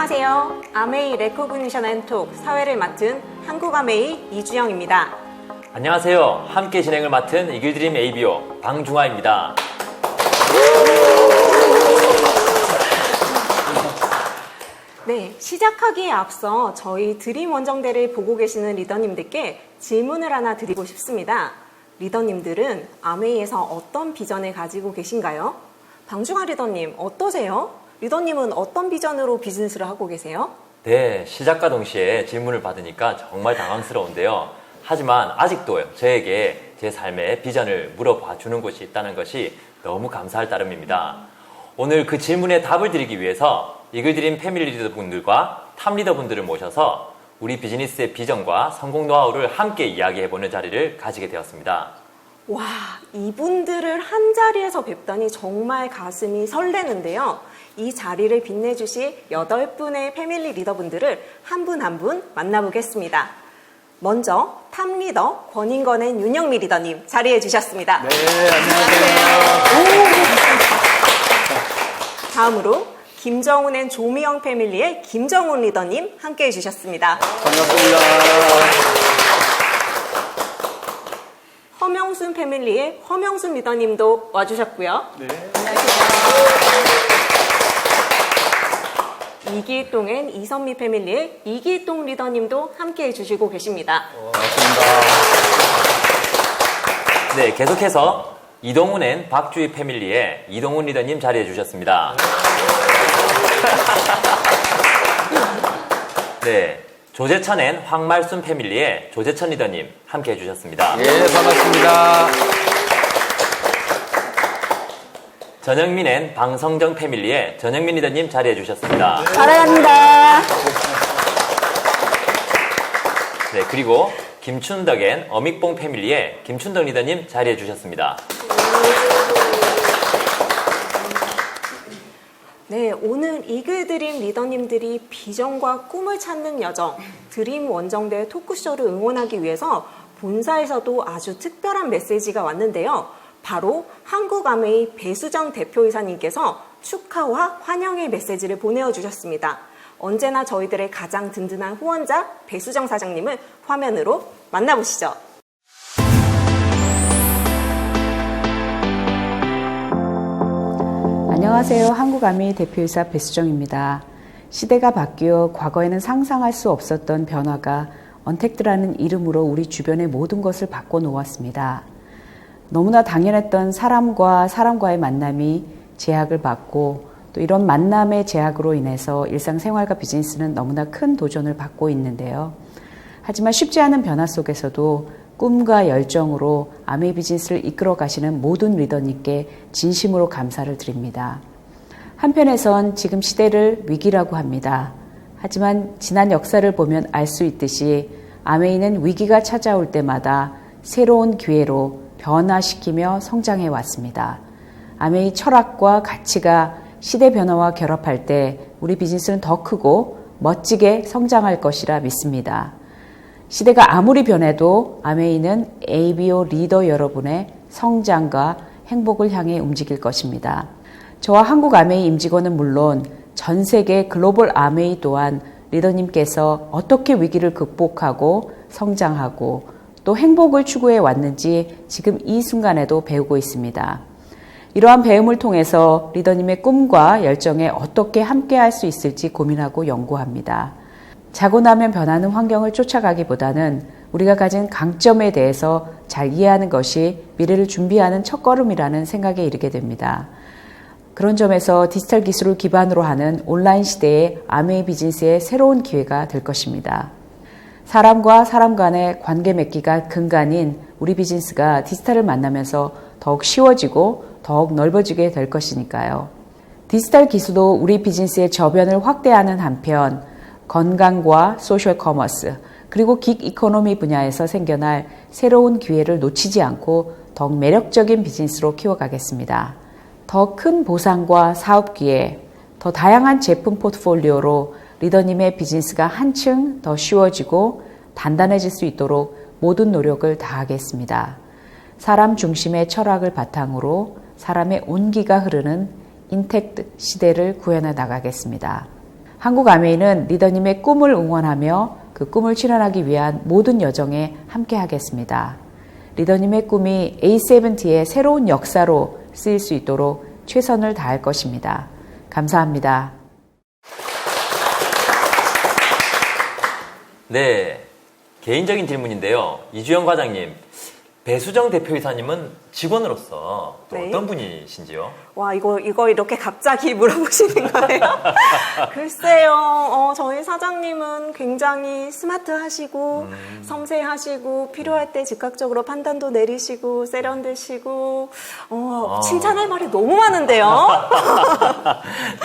안녕하세요. 아메이 레코그니션 앤 톡 사회를 맡은 한국아메이 이주영입니다. 안녕하세요. 함께 진행을 맡은 이글드림 ABO 방중화입니다. 네, 시작하기에 앞서 저희 드림 원정대를 보고 계시는 리더님들께 질문을 하나 드리고 싶습니다. 리더님들은 아메이에서 어떤 비전을 가지고 계신가요? 방중화 리더님 어떠세요? 리더님은 어떤 비전으로 비즈니스를 하고 계세요? 네, 시작과 동시에 질문을 받으니까 정말 당황스러운데요. 하지만 아직도 저에게 제 삶의 비전을 물어봐 주는 곳이 있다는 것이 너무 감사할 따름입니다. 오늘 그 질문에 답을 드리기 위해서 이글드림 패밀리 리더분들과 탑 리더분들을 모셔서 우리 비즈니스의 비전과 성공 노하우를 함께 이야기해보는 자리를 가지게 되었습니다. 와, 이분들을 한 자리에서 뵙다니 정말 가슴이 설레는데요. 이 자리를 빛내주실 8분의 패밀리 리더분들을 한 분 한 분 만나보겠습니다. 먼저 탑 리더 권인건 앤 윤영미 리더님 자리해 주셨습니다. 네, 안녕하세요. 다음으로 김정훈 앤 조미영 패밀리의 김정훈 리더님 함께해 주셨습니다. 반갑습니다. 허명순 패밀리의 허명순 리더님도 와주셨고요. 네. 이길동 앤 이선미 패밀리의 이길동 리더님도 함께해 주시고 계십니다. 반갑습니다. 네, 계속해서 이동훈 앤 박주희 패밀리의 이동훈 리더님 자리해 주셨습니다. 네, 조재천 앤 황말순 패밀리의 조재천 리더님 함께 해주셨습니다. 예, 반갑습니다. 전영민 앤 방성정 패밀리의 전영민 리더님 자리해 주셨습니다. 사랑합니다. 네, 그리고 김춘덕 앤 어믹봉 패밀리의 김춘덕 리더님 자리해 주셨습니다. 네, 오늘 이글드림 리더님들이 비전과 꿈을 찾는 여정, 드림 원정대 토크쇼를 응원하기 위해서 본사에서도 아주 특별한 메시지가 왔는데요. 바로 한국아메이 배수정 대표이사님께서 축하와 환영의 메시지를 보내어 주셨습니다. 언제나 저희들의 가장 든든한 후원자 배수정 사장님을 화면으로 만나보시죠. 안녕하세요. 한국아메이 대표이사 배수정입니다. 시대가 바뀌어 과거에는 상상할 수 없었던 변화가 언택트라는 이름으로 우리 주변의 모든 것을 바꿔놓았습니다. 너무나 당연했던 사람과 사람과의 만남이 제약을 받고 또 이런 만남의 제약으로 인해서 일상생활과 비즈니스는 너무나 큰 도전을 받고 있는데요. 하지만 쉽지 않은 변화 속에서도 꿈과 열정으로 아메이 비즈니스를 이끌어 가시는 모든 리더님께 진심으로 감사를 드립니다. 한편에선 지금 시대를 위기라고 합니다. 하지만 지난 역사를 보면 알 수 있듯이 아메이는 위기가 찾아올 때마다 새로운 기회로 변화시키며 성장해 왔습니다. 아메이 철학과 가치가 시대 변화와 결합할 때 우리 비즈니스는 더 크고 멋지게 성장할 것이라 믿습니다. 시대가 아무리 변해도 아메이는 ABO 리더 여러분의 성장과 행복을 향해 움직일 것입니다. 저와 한국 아메이 임직원은 물론 전 세계 글로벌 아메이 또한 리더님께서 어떻게 위기를 극복하고 성장하고 또 행복을 추구해 왔는지 지금 이 순간에도 배우고 있습니다. 이러한 배움을 통해서 리더님의 꿈과 열정에 어떻게 함께할 수 있을지 고민하고 연구합니다. 자고 나면 변하는 환경을 쫓아가기보다는 우리가 가진 강점에 대해서 잘 이해하는 것이 미래를 준비하는 첫걸음이라는 생각에 이르게 됩니다. 그런 점에서 디지털 기술을 기반으로 하는 온라인 시대의 아메이 비즈니스의 새로운 기회가 될 것입니다. 사람과 사람 간의 관계 맺기가 근간인 우리 비즈니스가 디지털을 만나면서 더욱 쉬워지고 더욱 넓어지게 될 것이니까요. 디지털 기술도 우리 비즈니스의 저변을 확대하는 한편 건강과 소셜 커머스 그리고 긱 이코노미 분야에서 생겨날 새로운 기회를 놓치지 않고 더욱 매력적인 비즈니스로 키워가겠습니다. 더 큰 보상과 사업 기회, 더 다양한 제품 포트폴리오로 리더님의 비즈니스가 한층 더 쉬워지고 단단해질 수 있도록 모든 노력을 다하겠습니다. 사람 중심의 철학을 바탕으로 사람의 온기가 흐르는 인텍트 시대를 구현해 나가겠습니다. 한국아메이는 리더님의 꿈을 응원하며 그 꿈을 실현하기 위한 모든 여정에 함께하겠습니다. 리더님의 꿈이 A70의 새로운 역사로 쓰일 수 있도록 최선을 다할 것입니다. 감사합니다. 네, 개인적인 질문인데요. 이주영 과장님, 배수정 대표이사님은 직원으로서 또 네. 어떤 분이신지요? 와, 이거 이렇게 갑자기 물어보시는 거예요? 글쎄요, 저희 사장님은 굉장히 스마트하시고, 섬세하시고, 필요할 때 즉각적으로 판단도 내리시고, 세련되시고, 칭찬할 말이 너무 많은데요?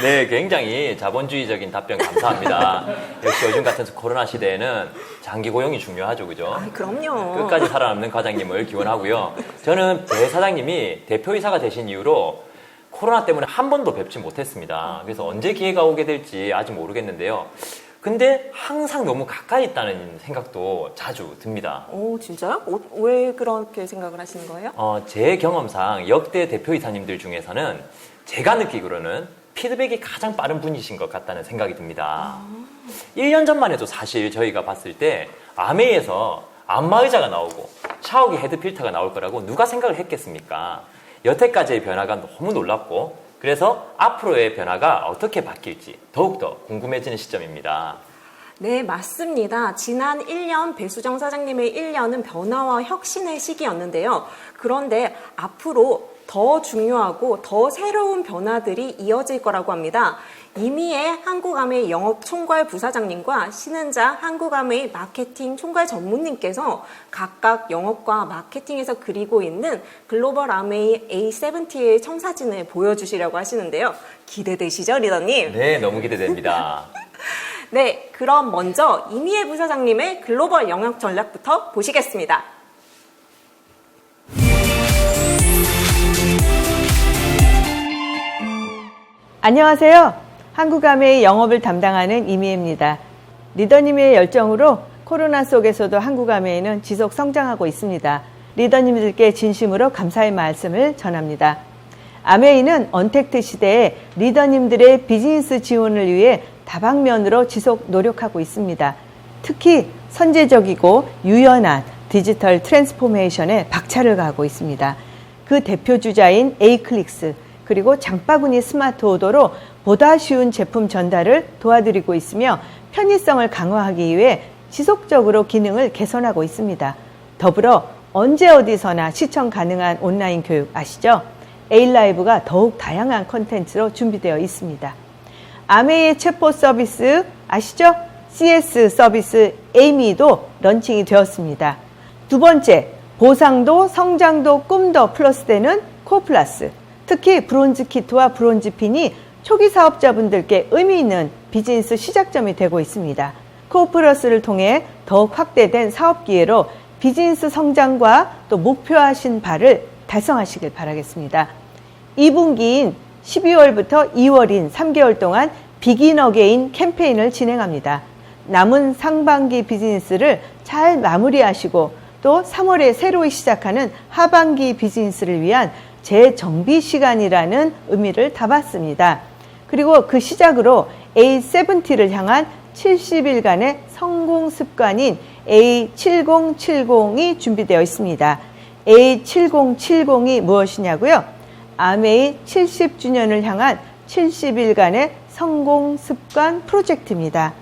네, 굉장히 자본주의적인 답변 감사합니다. 역시 요즘 같은 코로나 시대에는 장기 고용이 중요하죠, 그죠? 그럼요. 끝까지 살아남는 과장님을 기원하고요. 저는 배 사장님이 대표이사가 되신 이후로 코로나 때문에 한 번도 뵙지 못했습니다. 그래서 언제 기회가 오게 될지 아직 모르겠는데요. 근데 항상 너무 가까이 있다는 생각도 자주 듭니다. 오, 진짜요? 왜 그렇게 생각을 하시는 거예요? 제 경험상 역대 대표이사님들 중에서는 제가 느끼기로는 피드백이 가장 빠른 분이신 것 같다는 생각이 듭니다. 1년 전만 해도 사실 저희가 봤을 때 아메이에서 안마의자가 나오고 샤워기 헤드필터가 나올 거라고 누가 생각을 했겠습니까? 여태까지의 변화가 너무 놀랍고 그래서 앞으로의 변화가 어떻게 바뀔지 더욱더 궁금해지는 시점입니다. 네, 맞습니다. 지난 1년 배수정 사장님의 1년은 변화와 혁신의 시기였는데요. 그런데 앞으로 더 중요하고 더 새로운 변화들이 이어질 거라고 합니다. 이미의 한국아메이 영업총괄 부사장님과 신은자 한국아메이 마케팅 총괄 전무님께서 각각 영업과 마케팅에서 그리고 있는 글로벌 아메이 A70의 청사진을 보여주시려고 하시는데요. 기대되시죠, 리더님? 네, 너무 기대됩니다. 네, 그럼 먼저 이미의 부사장님의 글로벌 영업 전략부터 보시겠습니다. 안녕하세요. 한국아메이 영업을 담당하는 이미혜입니다. 리더님의 열정으로 코로나 속에서도 한국아메이는 지속 성장하고 있습니다. 리더님들께 진심으로 감사의 말씀을 전합니다. 아메이는 언택트 시대에 리더님들의 비즈니스 지원을 위해 다방면으로 지속 노력하고 있습니다. 특히 선제적이고 유연한 디지털 트랜스포메이션에 박차를 가하고 있습니다. 그 대표주자인 에이클릭스 그리고 장바구니 스마트 오더로 보다 쉬운 제품 전달을 도와드리고 있으며 편의성을 강화하기 위해 지속적으로 기능을 개선하고 있습니다. 더불어 언제 어디서나 시청 가능한 온라인 교육 아시죠? A라이브가 더욱 다양한 콘텐츠로 준비되어 있습니다. 아메이의 챗봇 서비스 아시죠? CS 서비스 에이미도 런칭이 되었습니다. 두 번째, 보상도 성장도 꿈도 플러스되는 코플러스. 특히 브론즈 키트와 브론즈 핀이 초기 사업자분들께 의미 있는 비즈니스 시작점이 되고 있습니다. 코플러스를 통해 더욱 확대된 사업 기회로 비즈니스 성장과 또 목표하신 바를 달성하시길 바라겠습니다. 2분기인 12월부터 2월인 3개월 동안 비긴 어게인 캠페인을 진행합니다. 남은 상반기 비즈니스를 잘 마무리하시고 또 3월에 새로 시작하는 하반기 비즈니스를 위한 재정비 시간이라는 의미를 담았습니다. 그리고 그 시작으로 A70를 향한 70일간의 성공 습관인 A7070이 준비되어 있습니다. A7070이 무엇이냐고요? 아메이 70주년을 향한 70일간의 성공 습관 프로젝트입니다.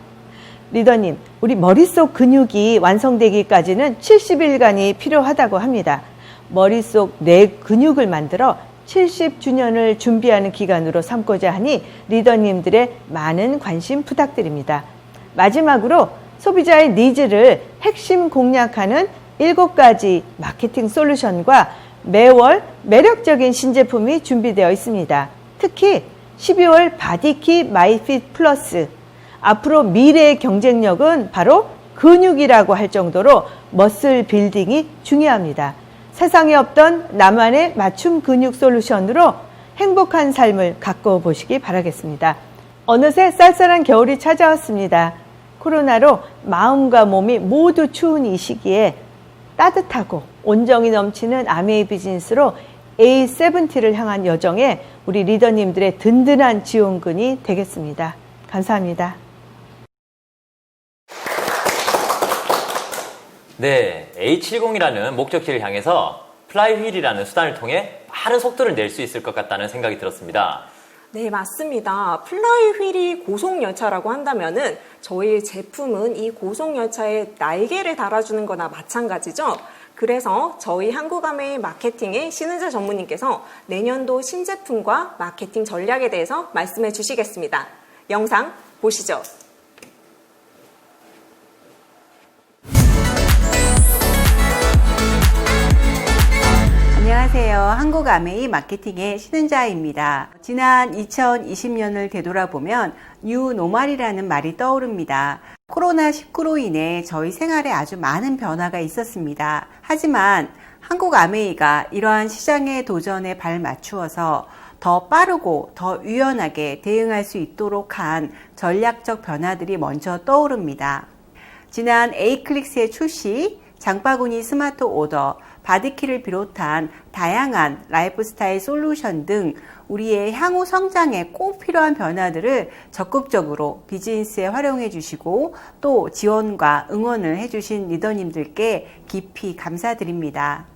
리더님, 우리 머릿속 근육이 완성되기까지는 70일간이 필요하다고 합니다. 머릿속 뇌 근육을 만들어 70주년을 준비하는 기간으로 삼고자 하니 리더님들의 많은 관심 부탁드립니다. 마지막으로 소비자의 니즈를 핵심 공략하는 7가지 마케팅 솔루션과 매월 매력적인 신제품이 준비되어 있습니다. 특히 12월 바디키 마이핏 플러스. 앞으로 미래의 경쟁력은 바로 근육이라고 할 정도로 머슬 빌딩이 중요합니다. 세상에 없던 나만의 맞춤 근육 솔루션으로 행복한 삶을 가꿔보시기 바라겠습니다. 어느새 쌀쌀한 겨울이 찾아왔습니다. 코로나로 마음과 몸이 모두 추운 이 시기에 따뜻하고 온정이 넘치는 아메이 비즈니스로 A70를 향한 여정에 우리 리더님들의 든든한 지원군이 되겠습니다. 감사합니다. 네, A70이라는 목적지를 향해서 플라이휠이라는 수단을 통해 빠른 속도를 낼 수 있을 것 같다는 생각이 들었습니다. 네, 맞습니다. 플라이휠이 고속열차라고 한다면은 저희 제품은 이 고속열차에 날개를 달아주는 거나 마찬가지죠. 그래서 저희 한국아메이 마케팅의 신은자 전무님께서 내년도 신제품과 마케팅 전략에 대해서 말씀해 주시겠습니다. 영상 보시죠. 안녕하세요. 한국아메이 마케팅의 신은자입니다. 지난 2020년을 되돌아보면 뉴 노멀이라는 말이 떠오릅니다. 코로나19로 인해 저희 생활에 아주 많은 변화가 있었습니다. 하지만 한국아메이가 이러한 시장의 도전에 발맞추어서 더 빠르고 더 유연하게 대응할 수 있도록 한 전략적 변화들이 먼저 떠오릅니다. 지난 에이클릭스의 출시, 장바구니 스마트 오더, 바디키를 비롯한 다양한 라이프스타일 솔루션 등 우리의 향후 성장에 꼭 필요한 변화들을 적극적으로 비즈니스에 활용해 주시고 또 지원과 응원을 해 주신 리더님들께 깊이 감사드립니다.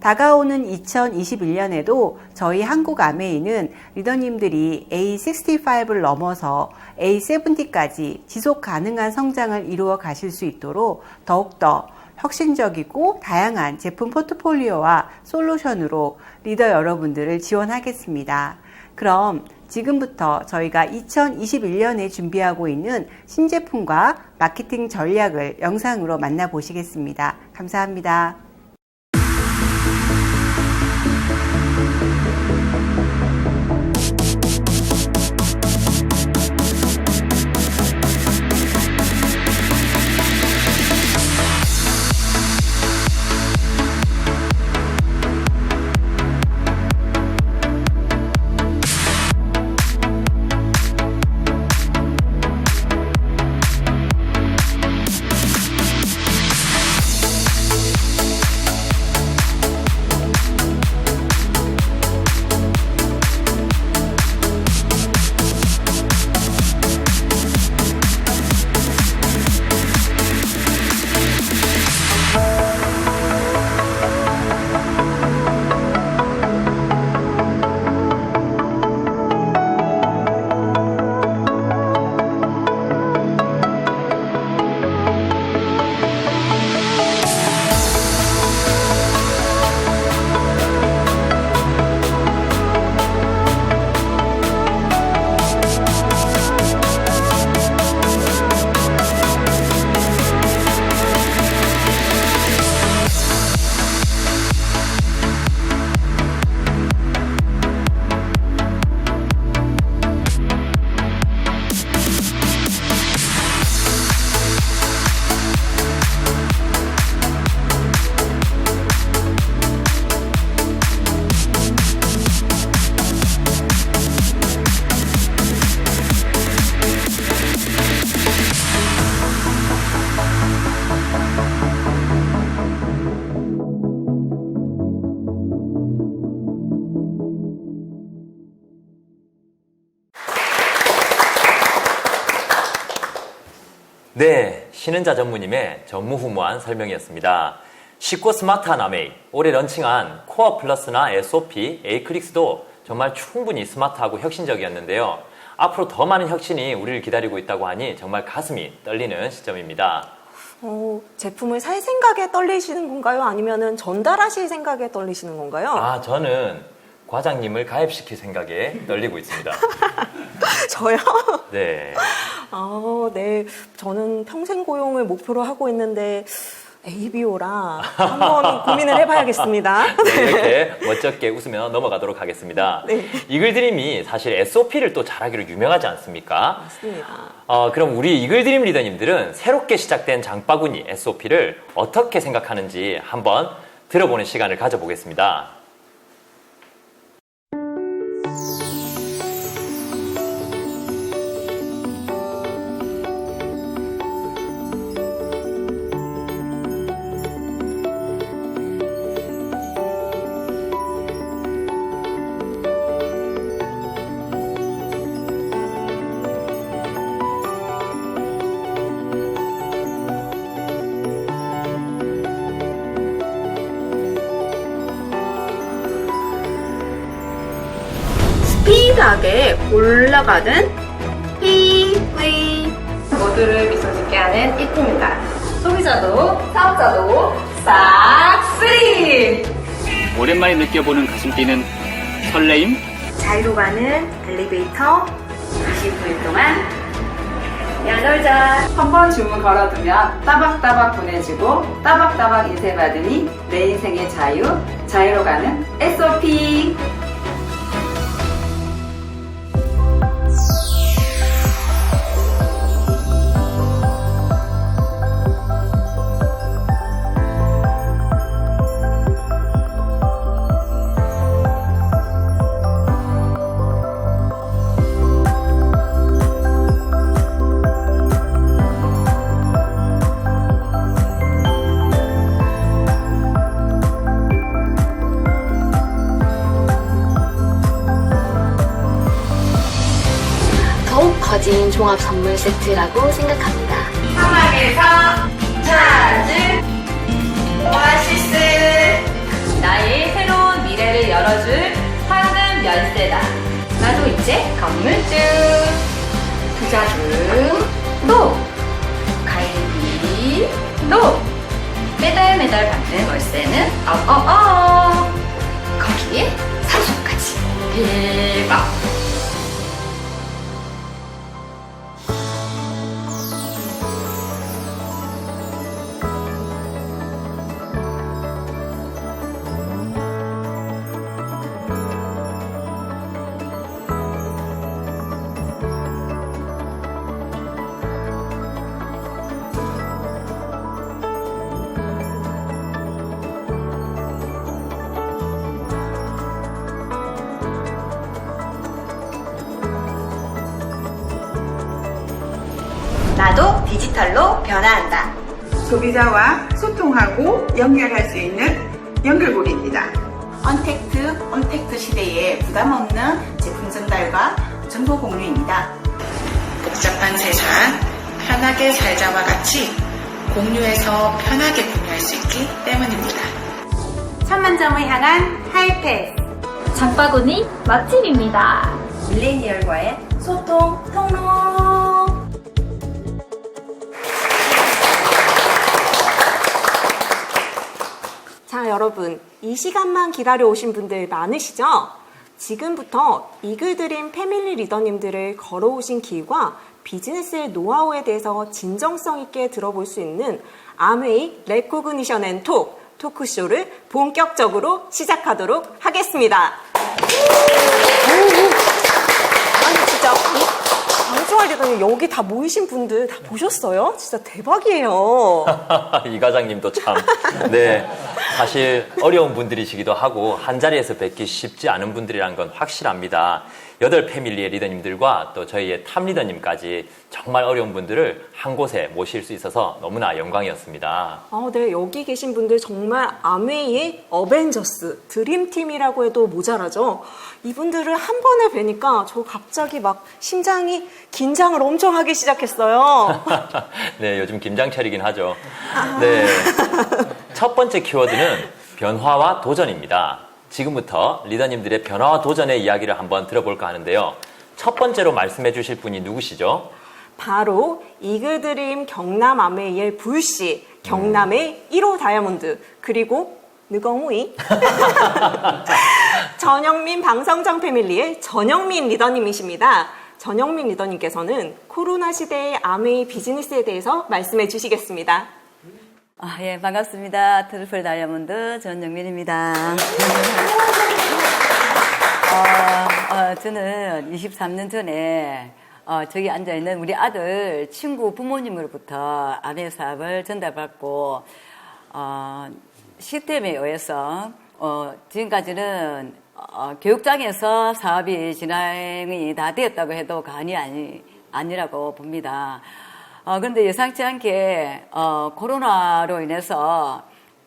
다가오는 2021년에도 저희 한국아메이는 리더님들이 A65를 넘어서 A70까지 지속 가능한 성장을 이루어 가실 수 있도록 더욱더 혁신적이고 다양한 제품 포트폴리오와 솔루션으로 리더 여러분들을 지원하겠습니다. 그럼 지금부터 저희가 2021년에 준비하고 있는 신제품과 마케팅 전략을 영상으로 만나보시겠습니다. 감사합니다. 네, 신은자 전무님의 전무후무한 설명이었습니다. 쉽고 스마트한 아메이, 올해 런칭한 코어 플러스나 SOP, 에이클릭스도 정말 충분히 스마트하고 혁신적이었는데요. 앞으로 더 많은 혁신이 우리를 기다리고 있다고 하니 정말 가슴이 떨리는 시점입니다. 제품을 살 생각에 떨리시는 건가요? 아니면 전달하실 생각에 떨리시는 건가요? 저는 과장님을 가입시킬 생각에 떨리고 있습니다. 저요? 네. 네. 저는 평생 고용을 목표로 하고 있는데 ABO라 한번 고민을 해봐야겠습니다. 네, 이렇게 멋쩍게 웃으며 넘어가도록 하겠습니다. 네. 이글드림이 사실 SOP를 또 잘하기로 유명하지 않습니까? 맞습니다. 그럼 우리 이글드림 리더님들은 새롭게 시작된 장바구니 SOP를 어떻게 생각하는지 한번 들어보는 시간을 가져보겠습니다. 스무드하게 올라가는 피부이 모두를 미소 짓게 하는 이트입니다. 소비자도 사업자도 싹 free! 오랜만에 느껴보는 가슴 뛰는 설레임? 자유로 가는 엘리베이터 29일 동안 야놀자 한번 주문 걸어두면 따박따박 보내주고 따박따박 인쇄 받으니 내 인생의 자유로 가는 SOP. 더욱 커진 종합 선물 세트라고 생각합니다. 사막에서 찾을 오아시스. 나의 새로운 미래를 열어줄 황금 열쇠다. 나도 이제 건물주 부자주 노 갈비 노 매달 받는 월세는 거기에 사주까지 대박. 나도 디지털로 변화한다. 소비자와 소통하고 연결할 수 있는 연결고리입니다. 언택트 시대에 부담 없는 제품 전달과 정보 공유입니다. 복잡한 세상, 편하게 살자와 같이 공유해서 편하게 공유할 수 있기 때문입니다. 천만점을 향한 하이패스. 장바구니 맛집입니다. 밀레니얼과의 소통 통로. 자, 여러분, 이 시간만 기다려 오신 분들 많으시죠? 지금부터 이글드림 패밀리 리더님들을 걸어오신 길과 비즈니스의 노하우에 대해서 진정성 있게 들어볼 수 있는 아메이 레코그니션 앤 토크쇼를 본격적으로 시작하도록 하겠습니다. 아니, 진짜 방송할 리더님 여기 다 모이신 분들 다 보셨어요? 진짜 대박이에요. 이 과장님도 참. 네. 사실 어려운 분들이시기도 하고 한자리에서 뵙기 쉽지 않은 분들이라는 건 확실합니다. 8패밀리의 리더님들과 또 저희의 탑 리더님까지 정말 어려운 분들을 한 곳에 모실 수 있어서 너무나 영광이었습니다. 네, 여기 계신 분들 정말 아메이의 어벤져스, 드림팀이라고 해도 모자라죠. 이분들을 한 번에 뵈니까 저 갑자기 막 심장이 긴장을 엄청 하기 시작했어요. 네, 요즘 김장철이긴 하죠. 네. 첫 번째 키워드는 변화와 도전입니다. 지금부터 리더님들의 변화와 도전의 이야기를 한번 들어볼까 하는데요. 첫 번째로 말씀해 주실 분이 누구시죠? 바로 이글드림 경남 아메이의 불씨, 경남의 1호 다이아몬드, 그리고 느거무이 전영민 방성정 패밀리의 전영민 리더님이십니다. 전영민 리더님께서는 코로나 시대의 아메이 비즈니스에 대해서 말씀해 주시겠습니다. 예, 반갑습니다. 트리플 다이아몬드 전영민입니다. 저는 23년 전에 저기 앉아있는 우리 아들 친구 부모님으로부터 아메 사업을 전달받고 시스템에 의해서 지금까지는 교육장에서 사업이 진행이 다 되었다고 해도 과언이 아니라고 봅니다. 그런데 예상치 않게 코로나로 인해서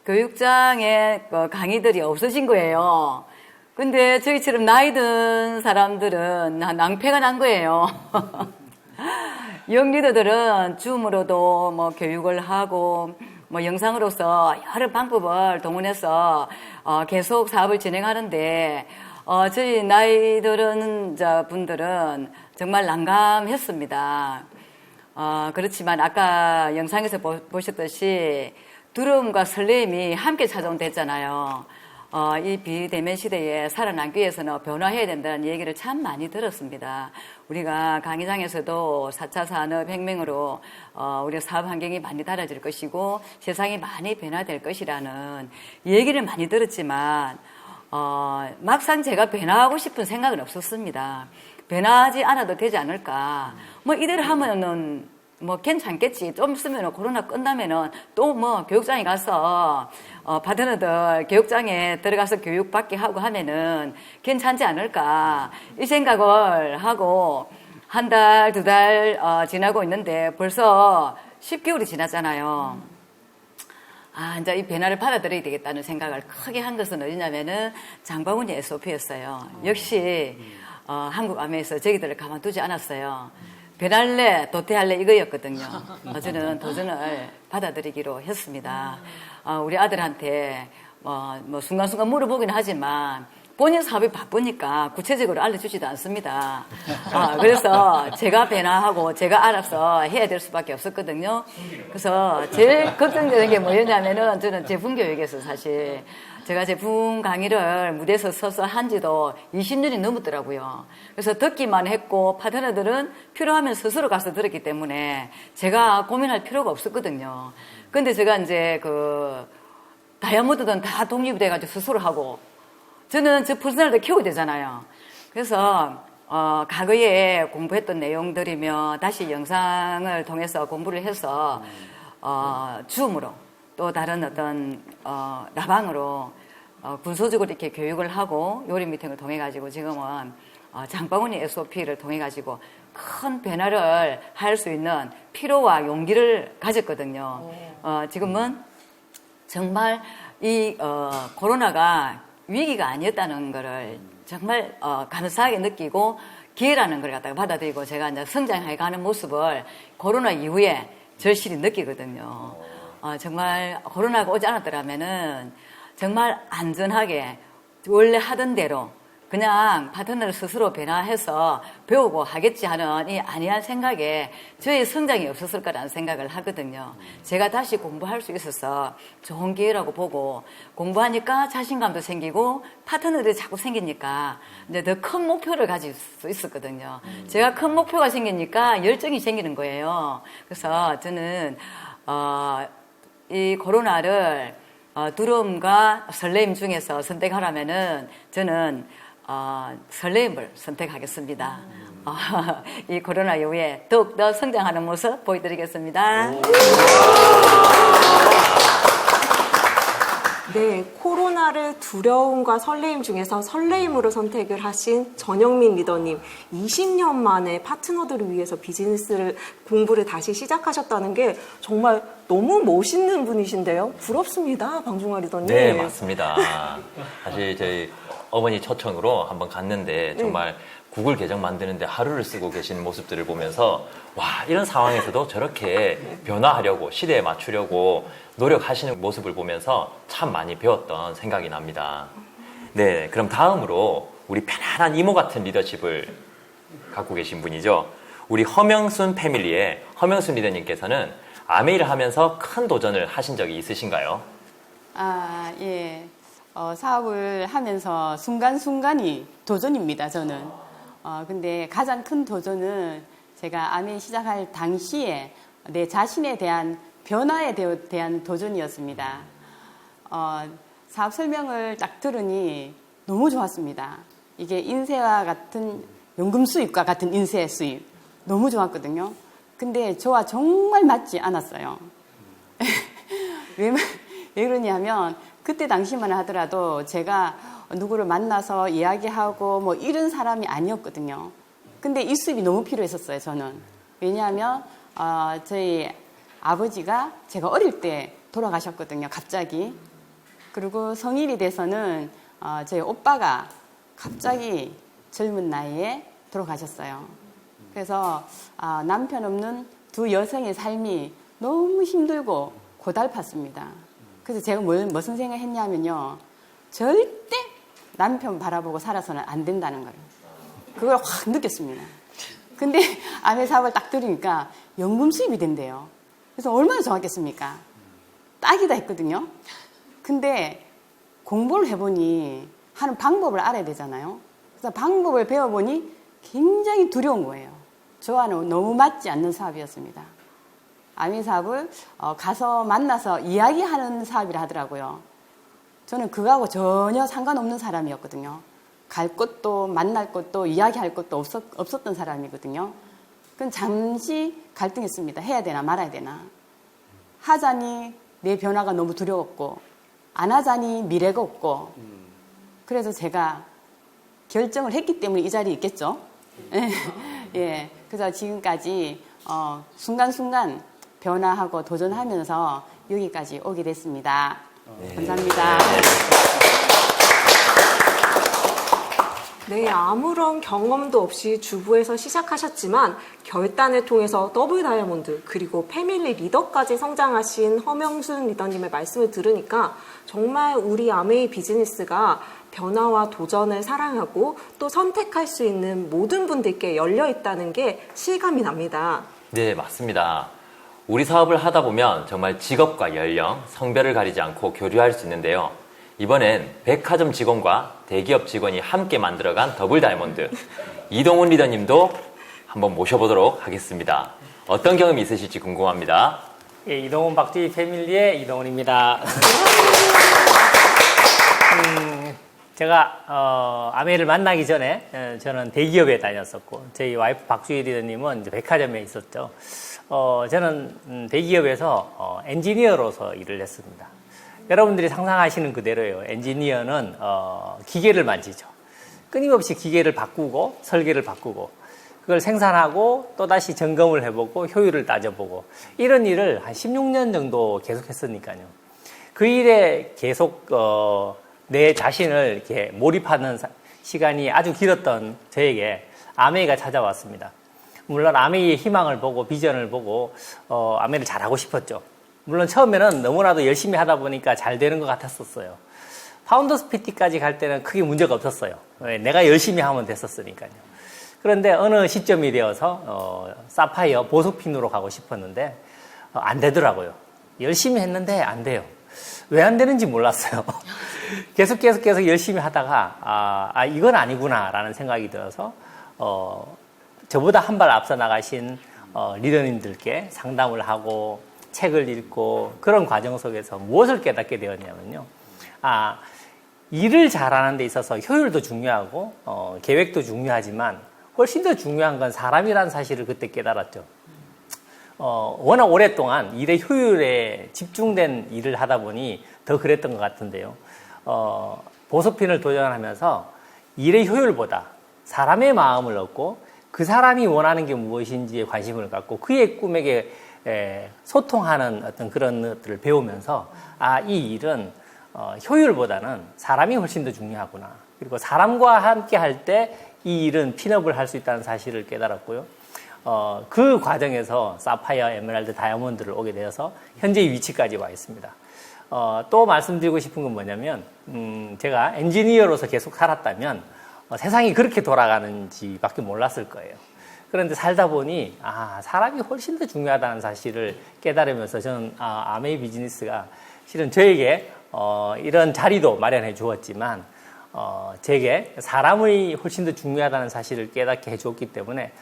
교육장에 강의들이 없어진 거예요. 근데 저희처럼 나이 든 사람들은 낭패가 난 거예요. 영리더들은 줌으로도 뭐 교육을 하고 뭐 영상으로서 여러 방법을 동원해서 계속 사업을 진행하는데 저희 나이 들은 분들은 정말 난감했습니다. 그렇지만 아까 영상에서 보셨듯이 두려움과 설렘이 함께 찾아온 때잖아요. 이 비대면 시대에 살아남기 위해서는 변화해야 된다는 얘기를 참 많이 들었습니다. 우리가 강의장에서도 4차 산업혁명으로 우리가 사업 환경이 많이 달라질 것이고 세상이 많이 변화될 것이라는 얘기를 많이 들었지만 막상 제가 변화하고 싶은 생각은 없었습니다. 변화하지 않아도 되지 않을까. 뭐 이대로 하면은 뭐 괜찮겠지. 좀 있으면 코로나 끝나면은 또 뭐 교육장에 가서 파트너들 교육장에 들어가서 교육받게 하고 하면은 괜찮지 않을까. 이 생각을 하고 한 달, 두 달 지나고 있는데 벌써 10개월이 지났잖아요. 이제 이 변화를 받아들여야 되겠다는 생각을 크게 한 것은 어디냐면은 장바구니 SOP였어요. 역시 한국아메에서 저기들을 가만두지 않았어요. 변할래, 도태할래 이거였거든요. 저는 도전을 받아들이기로 했습니다. 우리 아들한테 뭐 순간순간 물어보긴 하지만 본인 사업이 바쁘니까 구체적으로 알려주지도 않습니다. 그래서 제가 변화하고 제가 알아서 해야 될 수밖에 없었거든요. 그래서 제일 걱정되는 게 뭐였냐면은 저는 제품교육에서 사실 제가 제품 강의를 무대에서 서서 한 지도 20년이 넘었더라고요. 그래서 듣기만 했고 파트너들은 필요하면 스스로 가서 들었기 때문에 제가 고민할 필요가 없었거든요. 근데 제가 이제 다이아몬드는 다 독립이 돼가지고 스스로 하고 저는 저 퍼스널도 키워야 되잖아요. 그래서 과거에 공부했던 내용들이며 다시 영상을 통해서 공부를 해서 줌으로 또 다른 어떤 라방으로 군소적으로 이렇게 교육을 하고 요리 미팅을 통해 가지고 지금은 장바구니 SOP를 통해 가지고 큰 변화를 할 수 있는 필요와 용기를 가졌거든요. 지금은 정말 이 코로나가 위기가 아니었다는 거를 정말 감사하게 느끼고 기회라는 걸 갖다가 받아들이고 제가 이제 성장해 가는 모습을 코로나 이후에 절실히 느끼거든요. 정말 코로나가 오지 않았더라면은 정말 안전하게 원래 하던 대로 그냥 파트너를 스스로 변화해서 배우고 하겠지 하는 이 안이한 생각에 저의 성장이 없었을 거라는 생각을 하거든요. 제가 다시 공부할 수 있어서 좋은 기회라고 보고 공부하니까 자신감도 생기고 파트너들이 자꾸 생기니까 이제 더 큰 목표를 가질 수 있었거든요. 제가 큰 목표가 생기니까 열정이 생기는 거예요. 그래서 저는 이 코로나를 두려움과 설렘 중에서 선택하라면은 저는 설렘을 선택하겠습니다. 이 코로나 이후에 더욱더 성장하는 모습 보여드리겠습니다. 네, 코로나를 두려움과 설레임 중에서 설레임으로 선택을 하신 전영민 리더님, 20년 만에 파트너들을 위해서 공부를 다시 시작하셨다는 게 정말 너무 멋있는 분이신데요. 부럽습니다, 방중화 리더님. 네, 맞습니다. 사실 저희 어머니 초청으로 한번 갔는데 정말 구글 계정 만드는데 하루를 쓰고 계신 모습들을 보면서 와, 이런 상황에서도 저렇게 변화하려고 시대에 맞추려고 노력하시는 모습을 보면서 참 많이 배웠던 생각이 납니다. 네, 그럼 다음으로 우리 편안한 이모 같은 리더십을 갖고 계신 분이죠. 우리 허명순 패밀리의 허명순 리더님께서는 아메이를 하면서 큰 도전을 하신 적이 있으신가요? 예. 사업을 하면서 순간순간이 도전입니다, 저는. 근데 가장 큰 도전은 제가 아메이 시작할 당시에 내 자신에 대한 변화에 대한 도전이었습니다. 사업 설명을 딱 들으니 너무 좋았습니다. 이게 인쇄와 같은 연금 수입과 같은 인쇄 수입. 너무 좋았거든요. 근데 저와 정말 맞지 않았어요. 왜 그러냐면 그때 당시만 하더라도 제가 누구를 만나서 이야기하고 뭐 이런 사람이 아니었거든요. 근데 이 수입이 너무 필요했었어요, 저는. 왜냐하면 저희 아버지가 제가 어릴 때 돌아가셨거든요, 갑자기. 그리고 성인이 돼서는 저희 오빠가 갑자기 젊은 나이에 돌아가셨어요. 그래서 남편 없는 두 여성의 삶이 너무 힘들고 고달팠습니다. 그래서 제가 무슨 생각을 했냐면요. 절대 남편 바라보고 살아서는 안 된다는 걸 그걸 확 느꼈습니다. 근데 아내 사업을 딱 들으니까 연금 수입이 된대요. 그래서 얼마나 좋았겠습니까? 딱이다 했거든요. 근데 공부를 해보니 하는 방법을 알아야 되잖아요. 그래서 방법을 배워보니 굉장히 두려운 거예요. 저와는 너무 맞지 않는 사업이었습니다. 아내 사업을 가서 만나서 이야기하는 사업이라 하더라고요. 저는 그거하고 전혀 상관없는 사람이었거든요. 갈 곳도 만날 곳도 이야기할 곳도 없었던 사람이거든요. 그건 잠시 갈등했습니다. 해야 되나 말아야 되나. 하자니 내 변화가 너무 두려웠고 안 하자니 미래가 없고 그래서 제가 결정을 했기 때문에 이 자리에 있겠죠. 예, 그래서 지금까지 순간순간 변화하고 도전하면서 여기까지 오게 됐습니다. 네. 감사합니다. 네, 아무런 경험도 없이 주부에서 시작하셨지만 결단을 통해서 더블 다이아몬드 그리고 패밀리 리더까지 성장하신 허명순 리더님의 말씀을 들으니까 정말 우리 아메이 비즈니스가 변화와 도전을 사랑하고 또 선택할 수 있는 모든 분들께 열려 있다는 게 실감이 납니다. 네, 맞습니다. 우리 사업을 하다 보면 정말 직업과 연령, 성별을 가리지 않고 교류할 수 있는데요. 이번엔 백화점 직원과 대기업 직원이 함께 만들어간 더블 다이아몬드. 이동훈 리더님도 한번 모셔보도록 하겠습니다. 어떤 경험이 있으실지 궁금합니다. 예, 이동훈 박쥐 패밀리의 이동훈입니다. 제가 아메이를 만나기 전에 저는 대기업에 다녔었고 저희 와이프 박주희 리더님은 이제 백화점에 있었죠. 저는 대기업에서 엔지니어로서 일을 했습니다. 여러분들이 상상하시는 그대로예요. 엔지니어는 기계를 만지죠. 끊임없이 기계를 바꾸고 설계를 바꾸고 그걸 생산하고 또다시 점검을 해보고 효율을 따져보고 이런 일을 한 16년 정도 계속했으니까요. 그 일에 계속 내 자신을 이렇게 몰입하는 시간이 아주 길었던 저에게 아메이가 찾아왔습니다. 물론 아메이의 희망을 보고 비전을 보고 아메이를 잘하고 싶었죠. 물론 처음에는 너무나도 열심히 하다 보니까 잘 되는 것 같았었어요. 파운더스 PT까지 갈 때는 크게 문제가 없었어요. 내가 열심히 하면 됐었으니까요. 그런데 어느 시점이 되어서 사파이어 보석핀으로 가고 싶었는데 안 되더라고요. 열심히 했는데 안 돼요. 왜 안 되는지 몰랐어요. 계속 열심히 하다가 이건 아니구나라는 생각이 들어서 저보다 한 발 앞서 나가신 리더님들께 상담을 하고 책을 읽고 그런 과정 속에서 무엇을 깨닫게 되었냐면요. 일을 잘하는 데 있어서 효율도 중요하고 계획도 중요하지만 훨씬 더 중요한 건 사람이라는 사실을 그때 깨달았죠. 워낙 오랫동안 일의 효율에 집중된 일을 하다 보니 더 그랬던 것 같은데요. 보석핀을 도전하면서 일의 효율보다 사람의 마음을 얻고 그 사람이 원하는 게 무엇인지에 관심을 갖고 그의 꿈에게 소통하는 어떤 그런 것들을 배우면서 이 일은 효율보다는 사람이 훨씬 더 중요하구나. 그리고 사람과 함께 할 때 이 일은 핀업을 할 수 있다는 사실을 깨달았고요. 그 과정에서 사파이어, 에메랄드, 다이아몬드를 오게 되어서 현재의 위치까지 와 있습니다. 또 말씀드리고 싶은 건 뭐냐면 제가 엔지니어로서 계속 살았다면 세상이 그렇게 돌아가는지밖에 몰랐을 거예요. 그런데 살다 보니 사람이 훨씬 더 중요하다는 사실을 깨달으면서 저는 아메이 비즈니스가 실은 저에게 이런 자리도 마련해 주었지만 제게 사람이 훨씬 더 중요하다는 사실을 깨닫게 해 주었기 때문에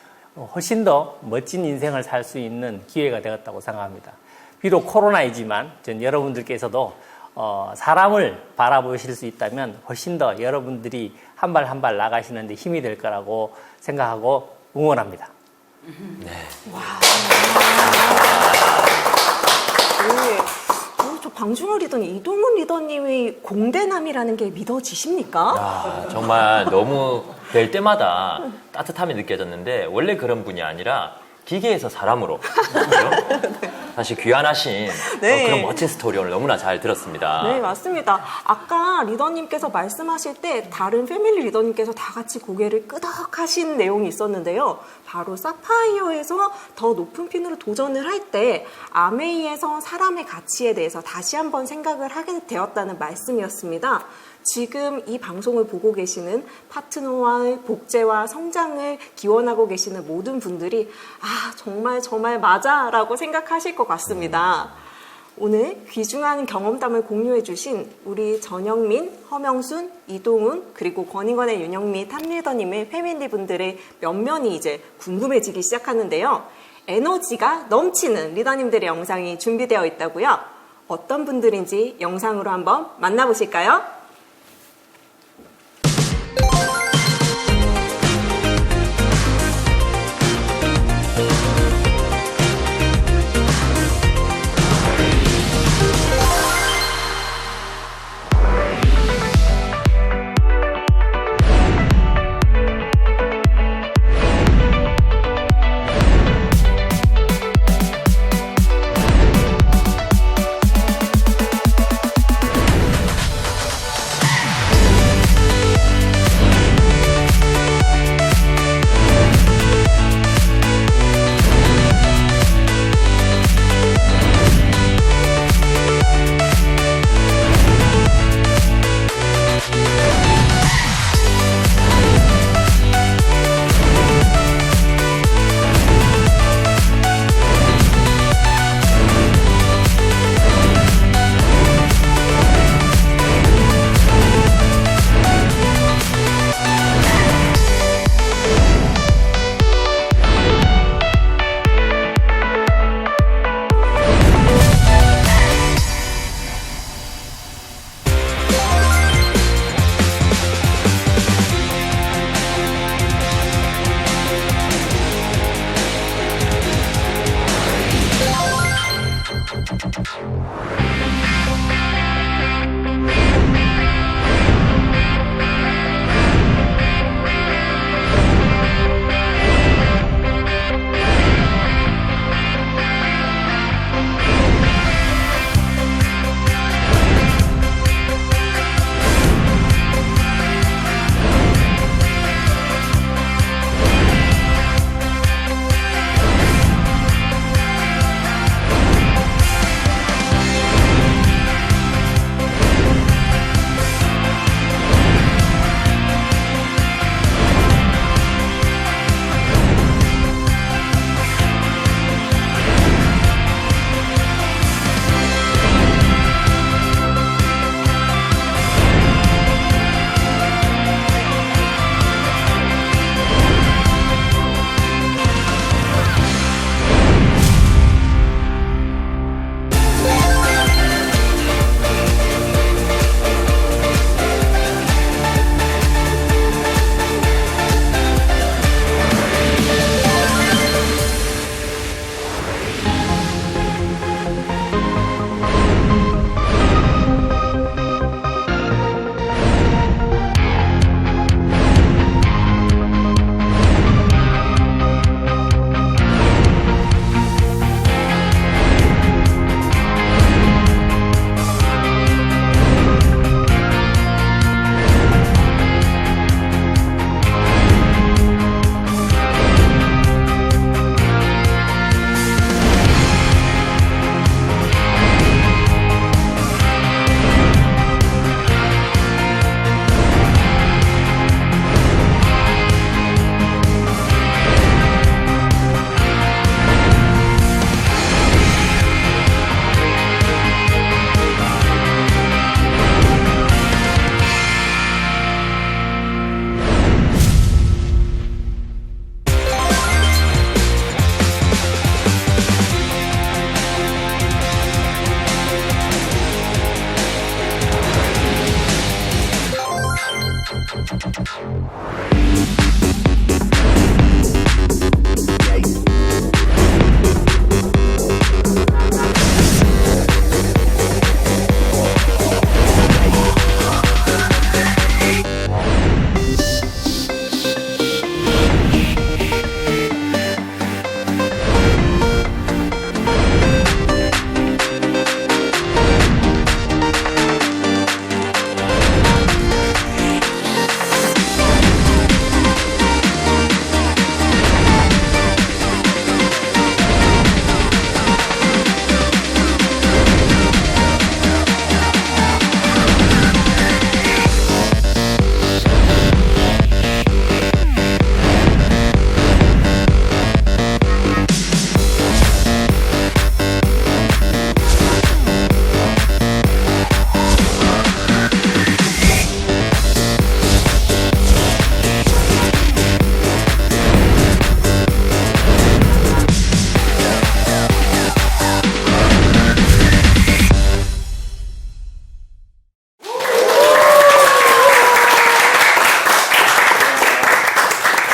훨씬 더 멋진 인생을 살 수 있는 기회가 되었다고 생각합니다. 비록 코로나이지만 전 여러분들께서도 사람을 바라보실 수 있다면 훨씬 더 여러분들이 한 발 한 발 나가시는 데 힘이 될 거라고 생각하고 응원합니다. 네. 와. 저 방중호 리더님, 이동훈 리더님이 공대남이라는 게 믿어지십니까? 정말 너무 뵐 때마다 따뜻함이 느껴졌는데 원래 그런 분이 아니라 기계에서 사람으로 사실 귀환하신 그런 멋진 스토리 오늘 너무나 잘 들었습니다. 네, 맞습니다. 아까 리더님께서 말씀하실 때 다른 패밀리 리더님께서 다 같이 고개를 끄덕하신 내용이 있었는데요. 바로 사파이어에서 더 높은 핀으로 도전을 할 때 아메이에서 사람의 가치에 대해서 다시 한번 생각을 하게 되었다는 말씀이었습니다. 지금 이 방송을 보고 계시는 파트너와의 복제와 성장을 기원하고 계시는 모든 분들이 정말 맞아 라고 생각하실 것 같습니다. 오늘 귀중한 경험담을 공유해 주신 우리 전영민, 허명순, 이동훈, 그리고 권익원의 윤영미 탑리더님의 패밀리 분들의 면면이 이제 궁금해지기 시작하는데요. 에너지가 넘치는 리더님들의 영상이 준비되어 있다고요. 어떤 분들인지 영상으로 한번 만나보실까요?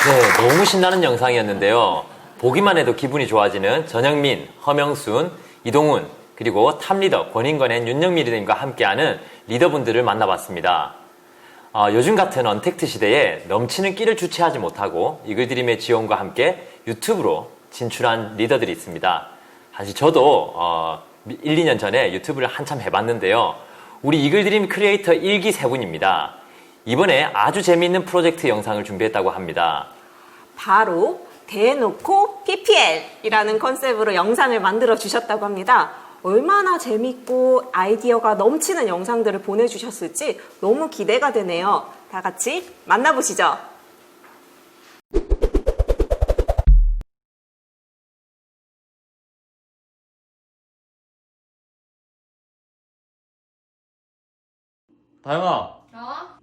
네, 너무 신나는 영상이었는데요. 보기만 해도 기분이 좋아지는 전영민, 허명순, 이동훈, 그리고 탑리더 권인권의 윤영미 리더님과 함께하는 리더분들을 만나봤습니다. 요즘 같은 언택트 시대에 넘치는 끼를 주체하지 못하고 이글드림의 지원과 함께 유튜브로 진출한 리더들이 있습니다. 사실 저도 1, 2년 전에 유튜브를 한참 해봤는데요. 우리 이글드림 크리에이터 1기 세 분입니다. 이번에 아주 재미있는 프로젝트 영상을 준비했다고 합니다. 바로 대놓고 PPL이라는 컨셉으로 영상을 만들어 주셨다고 합니다. 얼마나 재밌고 아이디어가 넘치는 영상들을 보내주셨을지 너무 기대가 되네요. 다 같이 만나보시죠. 다영아,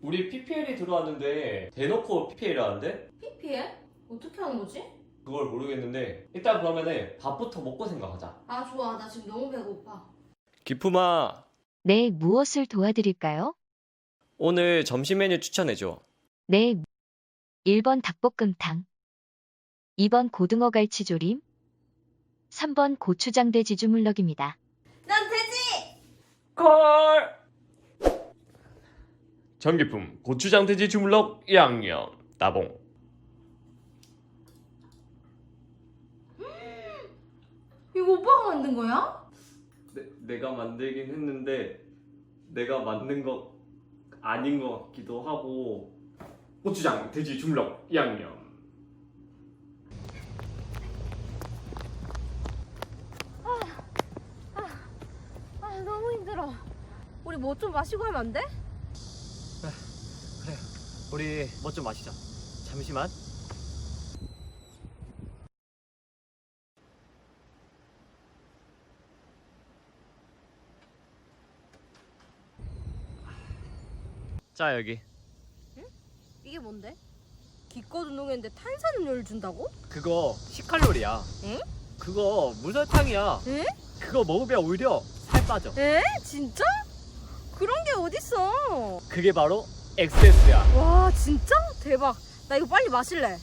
우리 PPL이 들어왔는데 대놓고 PPL이라는데? PPL? 어떻게 하는 거지? 그걸 모르겠는데 일단 그러면은 밥부터 먹고 생각하자. 아 좋아, 나 지금 너무 배고파. 기품아, 네, 무엇을 도와드릴까요? 오늘 점심 메뉴 추천해줘. 네, 1번 닭볶음탕, 2번 고등어 갈치조림, 3번 고추장 돼지 주물럭입니다. 난 돼지! 콜! 전기품 고추장 돼지 주물럭 양념 따봉. 이거 오빠가 만든 거야? 내가 만들긴 했는데 내가 만든 거 아닌 것 같기도 하고. 고추장 돼지 주물럭 양념. 너무 힘들어. 우리 뭐 좀 마시고 하면 안 돼? 그래, 우리 뭐 좀 마시자. 잠시만. 자, 여기. 응? 이게 뭔데? 기껏 운동했는데 탄산음료를 준다고? 그거 10칼로리야. 응? 그거 무설탕이야. 응? 그거 먹으면 오히려 살 빠져. 에? 진짜? 그런 게 어딨어? 그게 바로 엑세스야. 와 진짜? 대박. 나 이거 빨리 마실래.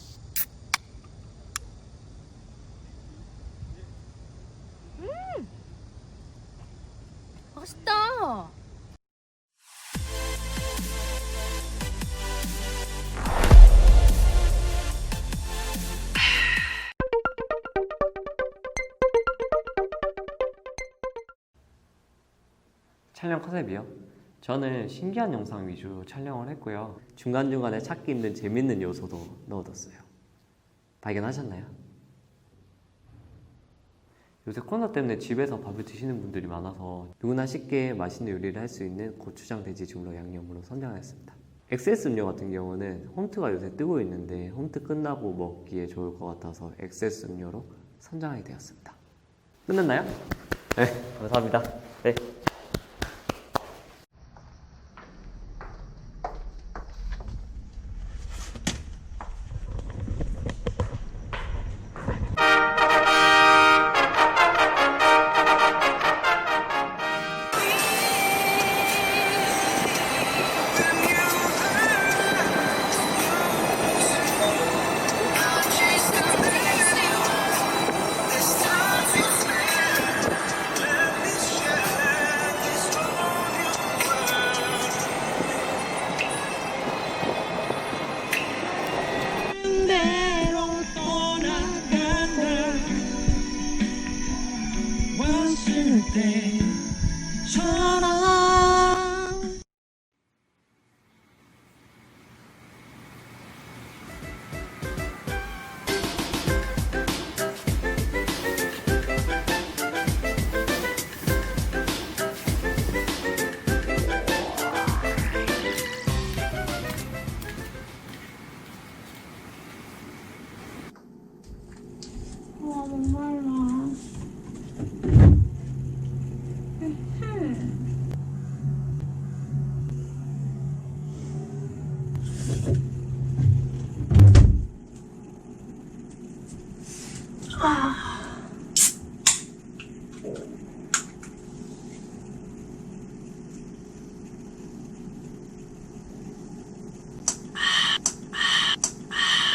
맛있다. 촬영 컨셉이요? 저는 신기한 영상 위주로 촬영을 했고요. 중간중간에 찾기 힘든 재밌는 요소도 넣어뒀어요. 발견하셨나요? 요새 코로나 때문에 집에서 밥을 드시는 분들이 많아서 누구나 쉽게 맛있는 요리를 할 수 있는 고추장 돼지 주물럭 양념으로 선정했습니다. XS 음료 같은 경우는 홈트가 요새 뜨고 있는데 홈트 끝나고 먹기에 좋을 것 같아서 XS 음료로 선정하게 되었습니다. 끝났나요? 네, 감사합니다. 네.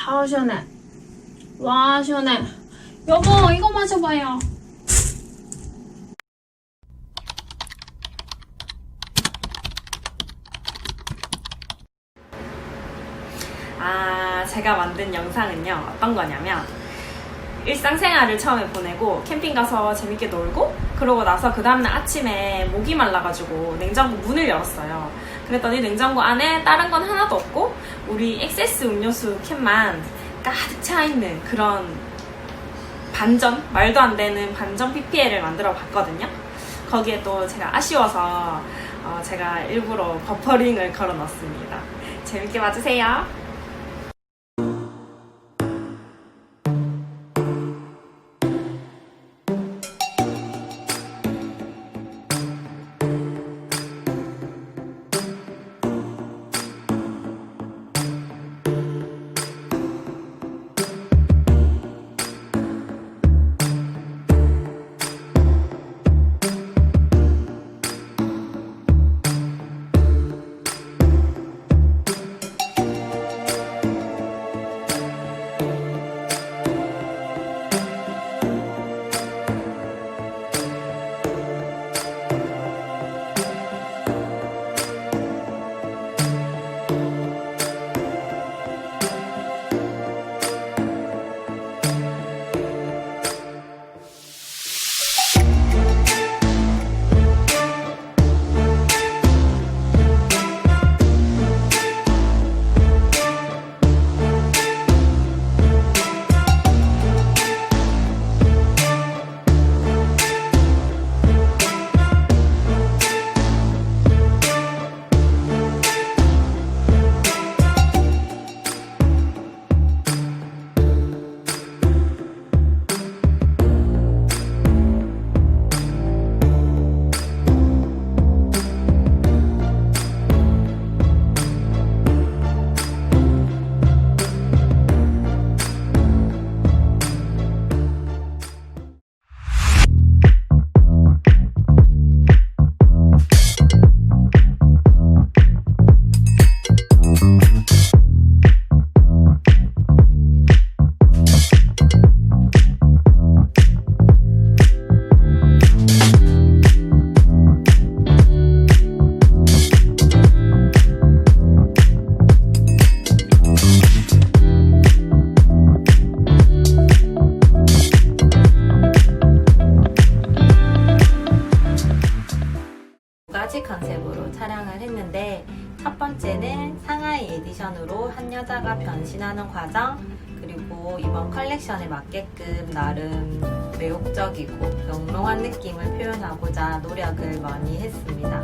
아, 시원해. 와, 시원해. 여보, 이거 마셔봐요. 제가 만든 영상은요, 어떤 거냐면, 일상생활을 처음에 보내고 캠핑 가서 재밌게 놀고 그러고 나서 그 다음날 아침에 목이 말라가지고 냉장고 문을 열었어요. 그랬더니 냉장고 안에 다른 건 하나도 없고 우리 엑세스 음료수 캔만 가득 차있는 그런 반전, 말도 안 되는 반전 PPL을 만들어 봤거든요. 거기에 또 제가 아쉬워서 제가 일부러 버퍼링을 걸어 넣었습니다. 재밌게 봐주세요. 컨셉으로 촬영을 했는데, 첫 번째는 상하이 에디션으로 한 여자가 변신하는 과정, 그리고 이번 컬렉션에 맞게끔 나름 매혹적이고 영롱한 느낌을 표현하고자 노력을 많이 했습니다.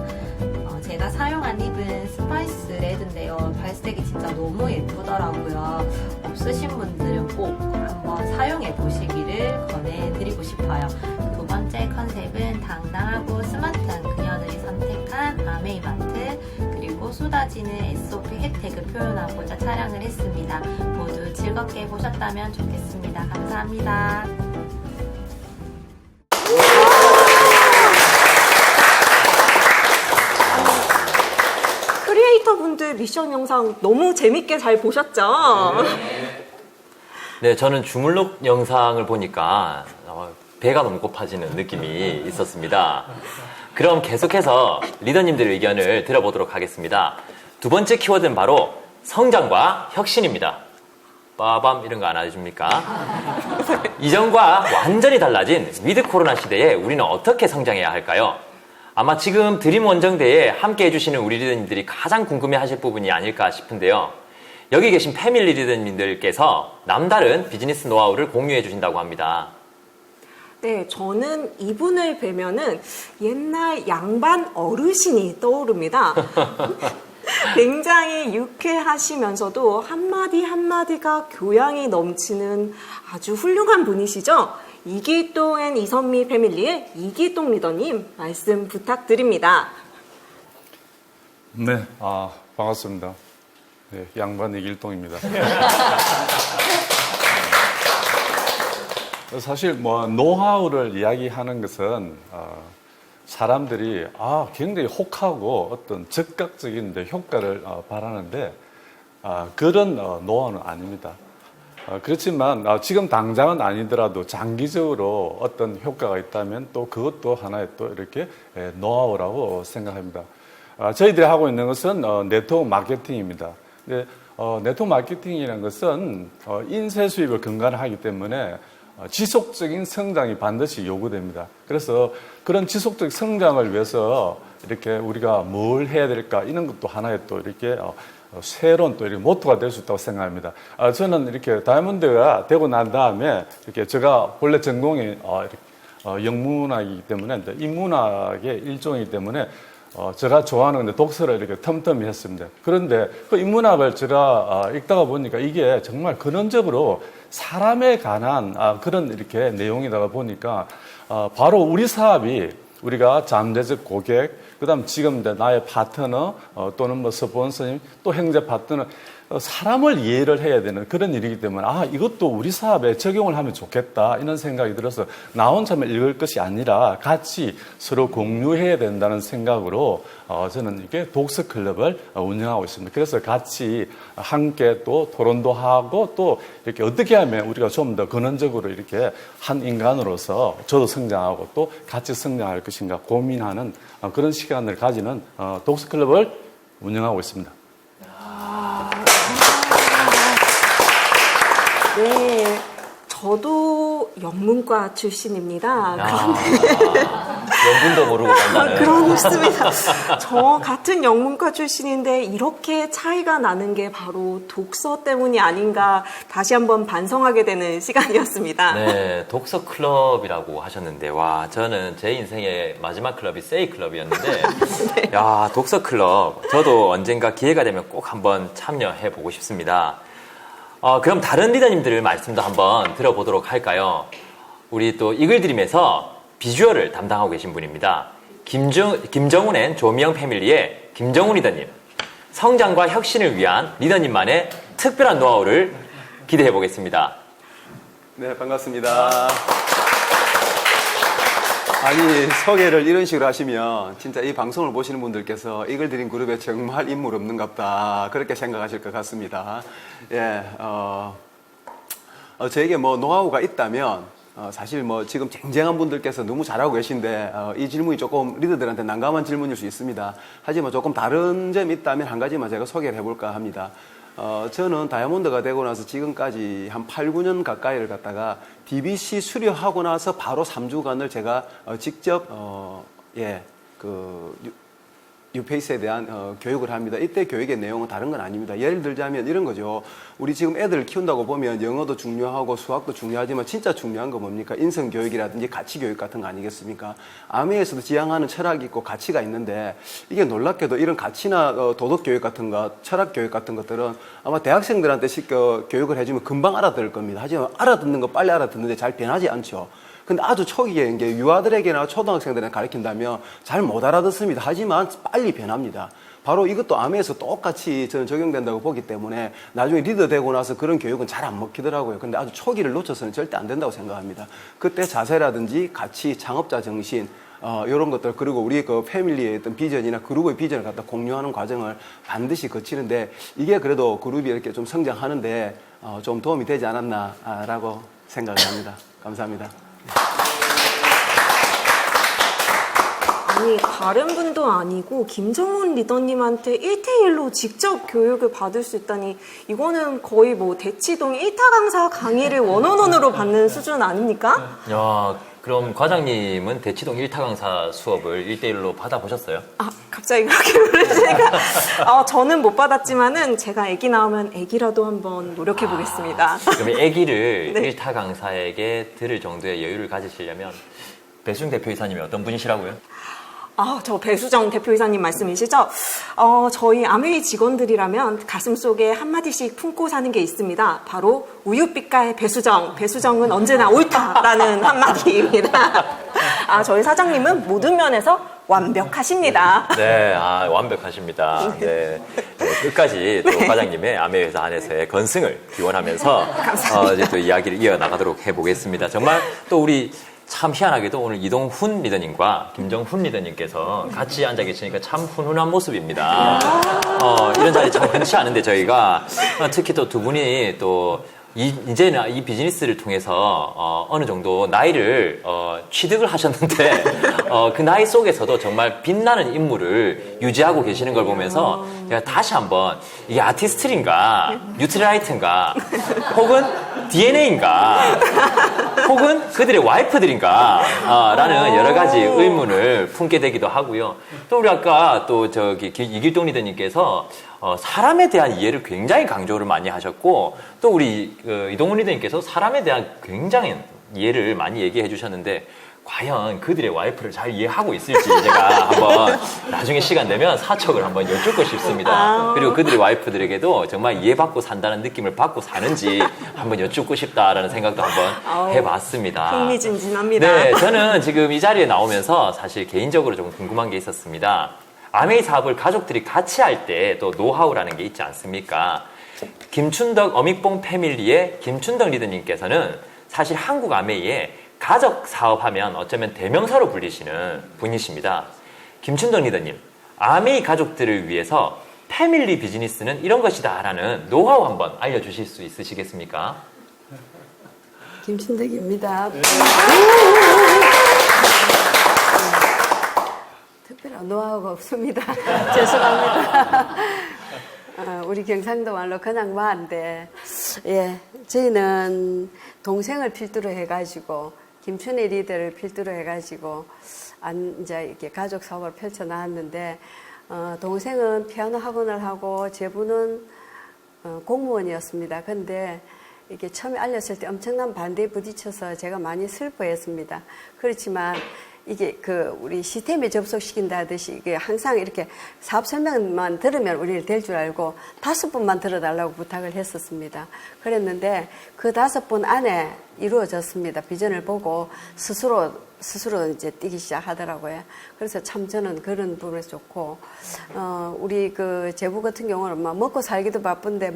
제가 사용한 립은 스파이스 레드인데요, 발색이 진짜 너무 예쁘더라고요. 없으신 분들은 꼭 한번 사용해 보시기를 권해드리고 싶어요. 두 번째 컨셉은 당당하고 스마트한 그녀들이 선택한 아메이마트, 그리고 쏟아지는 SOP 혜택을 표현하고자 촬영을 했습니다. 모두 즐겁게 보셨다면 좋겠습니다. 감사합니다. 크리에이터 분들 미션 영상 너무 재밌게 잘 보셨죠? 네, 저는 주물럭 영상을 보니까 배가 너무 고파지는 느낌이 있었습니다. 그럼 계속해서 리더님들의 의견을 들어보도록 하겠습니다. 두 번째 키워드는 바로 성장과 혁신입니다. 빠밤 이런 거 안 해줍니까? 이전과 완전히 달라진 위드 코로나 시대에 우리는 어떻게 성장해야 할까요? 아마 지금 드림 원정대에 함께 해주시는 우리 리더님들이 가장 궁금해하실 부분이 아닐까 싶은데요. 여기 계신 패밀리 리더님들께서 남다른 비즈니스 노하우를 공유해 주신다고 합니다. 네, 저는 이분을 뵈면은 옛날 양반 어르신이 떠오릅니다. 굉장히 유쾌하시면서도 한마디 한마디가 교양이 넘치는 아주 훌륭한 분이시죠? 이기동 앤 이선미 패밀리의 이기동 리더님 말씀 부탁드립니다. 네, 반갑습니다. 네, 양반 이길동입니다. 사실 노하우를 이야기하는 것은 사람들이 굉장히 혹하고 어떤 즉각적인 효과를 바라는데 그런 노하우는 아닙니다. 그렇지만 지금 당장은 아니더라도 장기적으로 어떤 효과가 있다면 또 그것도 하나의 또 이렇게 노하우라고 생각합니다. 저희들이 하고 있는 것은 네트워크 마케팅입니다. 근데 네트워크 마케팅이라는 것은 인쇄 수입을 근간을 하기 때문에 지속적인 성장이 반드시 요구됩니다. 그래서 그런 지속적 성장을 위해서 이렇게 우리가 뭘 해야 될까 이런 것도 하나의 또 이렇게 새로운 또 이렇게 모토가 될 수 있다고 생각합니다. 저는 이렇게 다이아몬드가 되고 난 다음에 이렇게 제가 원래 전공이 영문학이기 때문에 인문학의 일종이기 때문에 제가 좋아하는 독서를 이렇게 틈틈이 했습니다. 그런데 그 인문학을 제가 읽다가 보니까 이게 정말 근원적으로 사람에 관한 그런 이렇게 내용이다 보니까 바로 우리 사업이 우리가 잠재적 고객, 그 다음 지금 나의 파트너 또는 뭐 스폰서님 또 형제 파트너 사람을 이해를 해야 되는 그런 일이기 때문에 이것도 우리 사업에 적용을 하면 좋겠다 이런 생각이 들어서 나 혼자만 읽을 것이 아니라 같이 서로 공유해야 된다는 생각으로 저는 이렇게 독서 클럽을 운영하고 있습니다. 그래서 같이 함께 또 토론도 하고 또 이렇게 어떻게 하면 우리가 좀 더 근원적으로 이렇게 한 인간으로서 저도 성장하고 또 같이 성장할 것인가 고민하는 그런 시간을 가지는 독서 클럽을 운영하고 있습니다. 네, 저도 영문과 출신입니다. 영문도 모르고 간다는. 그렇습니다. 저 같은 영문과 출신인데 이렇게 차이가 나는 게 바로 독서 때문이 아닌가 다시 한번 반성하게 되는 시간이었습니다. 네, 독서 클럽이라고 하셨는데 와 저는 제 인생의 마지막 클럽이 세이 클럽이었는데 네. 야 독서 클럽 저도 언젠가 기회가 되면 꼭 한번 참여해 보고 싶습니다. 그럼 다른 리더님들 말씀도 한번 들어보도록 할까요? 우리 또 이글드림에서 비주얼을 담당하고 계신 분입니다. 김정훈 앤 조미영 패밀리의 김정훈 리더님. 성장과 혁신을 위한 리더님만의 특별한 노하우를 기대해 보겠습니다. 네, 반갑습니다. 아니, 소개를 이런 식으로 하시면 진짜 이 방송을 보시는 분들께서 이글드림 그룹에 정말 인물 없는갑다 그렇게 생각하실 것 같습니다. 예, 저에게 뭐 노하우가 있다면 사실 뭐 지금 쟁쟁한 분들께서 너무 잘하고 계신데 이 질문이 조금 리더들한테 난감한 질문일 수 있습니다. 하지만 조금 다른 점이 있다면 한 가지만 제가 소개를 해볼까 합니다. 저는 다이아몬드가 되고 나서 지금까지 한 8, 9년 가까이를 갖다가 DBC 수료하고 나서 바로 3주간을 제가 직접 뉴페이스에 대한 교육을 합니다. 이때 교육의 내용은 다른 건 아닙니다. 예를 들자면 이런 거죠. 우리 지금 애들을 키운다고 보면 영어도 중요하고 수학도 중요하지만 진짜 중요한 거 뭡니까? 인성교육이라든지 가치교육 같은 거 아니겠습니까? 아메에서도 지향하는 철학이 있고 가치가 있는데 이게 놀랍게도 이런 가치나 도덕교육 같은 것, 철학교육 같은 것들은 아마 대학생들한테 교육을 해주면 금방 알아들을 겁니다. 하지만 알아듣는 거 빨리 알아듣는데 잘 변하지 않죠. 근데 아주 초기에 이제 유아들에게나 초등학생들한테 가르친다면 잘 못 알아듣습니다. 하지만 빨리 변합니다. 바로 이것도 암에서 똑같이 저는 적용된다고 보기 때문에 나중에 리더 되고 나서 그런 교육은 잘 안 먹히더라고요. 근데 아주 초기를 놓쳐서는 절대 안 된다고 생각합니다. 그때 자세라든지 가치, 창업자 정신, 이런 것들, 그리고 우리 그 패밀리의 어떤 비전이나 그룹의 비전을 갖다 공유하는 과정을 반드시 거치는데 이게 그래도 그룹이 이렇게 좀 성장하는데 좀 도움이 되지 않았나라고 생각을 합니다. 감사합니다. 아니, 다른 분도 아니고 김정훈 리더님한테 1대1로 직접 교육을 받을 수 있다니 이거는 거의 뭐 대치동 1타 강사 강의를 원어원으로 받는 수준 아닙니까? 야, 그럼 과장님은 대치동 1타 강사 수업을 1대1로 받아보셨어요? 갑자기 그렇게 물으시니까 저는 못 받았지만은 제가 애기 나오면 애기라도 한번 노력해 보겠습니다. 그럼 애기를 네. 1타 강사에게 들을 정도의 여유를 가지시려면 배수정 대표이사님이 어떤 분이시라고요? 저 배수정 대표이사님 말씀이시죠? 저희 아메이 직원들이라면 가슴속에 한마디씩 품고 사는 게 있습니다. 바로 우유빛깔 배수정, 배수정은 언제나 옳다라는 한마디입니다. 저희 사장님은 모든 면에서 완벽하십니다. 네, 완벽하십니다. 네. 끝까지 또 과장님의 아메회사 안에서의 건승을 기원하면서 이제 또 이야기를 이어나가도록 해보겠습니다. 정말 또 우리 참 희한하게도 오늘 이동훈 리더님과 김정훈 리더님께서 같이 앉아 계시니까 참 훈훈한 모습입니다. 이런 자리 참 흔치 않은데 저희가 특히 또 두 분이 또 이제는 이 비즈니스를 통해서 어느 정도 나이를 취득을 하셨는데 그 나이 속에서도 정말 빛나는 인물을 유지하고 계시는 걸 보면서 제가 다시 한번 이게 아티스트인가 뉴트리라이트인가 혹은 DNA인가 혹은 그들의 와이프들인가 라는 여러 가지 의문을 품게 되기도 하고요. 또 우리 아까 또 저기 이길동 리더님께서 사람에 대한 이해를 굉장히 강조를 많이 하셨고 또 우리 이동훈 리더님께서 사람에 대한 굉장히 이해를 많이 얘기해 주셨는데 과연 그들의 와이프를 잘 이해하고 있을지 제가 한번 나중에 시간 되면 사척을 한번 여쭙고 싶습니다. 그리고 그들의 와이프들에게도 정말 이해받고 산다는 느낌을 받고 사는지 한번 여쭙고 싶다라는 생각도 한번 해봤습니다. 흥미진진합니다. 네, 저는 지금 이 자리에 나오면서 사실 개인적으로 좀 궁금한 게 있었습니다. 아메이 사업을 가족들이 같이 할 때 또 노하우라는 게 있지 않습니까? 김춘덕 어믹봉 패밀리의 김춘덕 리더님께서는 사실 한국 아메이에 가족 사업하면 어쩌면 대명사로 불리시는 분이십니다. 김춘덕 리더님, 아메이 가족들을 위해서 패밀리 비즈니스는 이런 것이다 라는 노하우 한번 알려주실 수 있으시겠습니까? 김춘덕입니다. 특별한 노하우가 없습니다. 죄송합니다. 우리 경상도 말로 그냥 말인데, 예, 저희는 동생을 필두로 해가지고, 김춘희 리더를 필두로 해가지고, 이제 이렇게 가족 사업을 펼쳐나왔는데, 동생은 피아노 학원을 하고, 제부는 공무원이었습니다. 근데, 이게 처음에 알렸을 때 엄청난 반대에 부딪혀서 제가 많이 슬퍼했습니다. 그렇지만, 이게 우리 시스템에 접속시킨다 하듯이 이게 항상 이렇게 사업 설명만 들으면 우리를 될 줄 알고 5번만 들어달라고 부탁을 했었습니다. 그랬는데 그 5번 안에 이루어졌습니다. 비전을 보고 스스로 이제 뛰기 시작하더라고요. 그래서 참 저는 그런 부분에서 좋고, 우리 제부 같은 경우는 먹고 살기도 바쁜데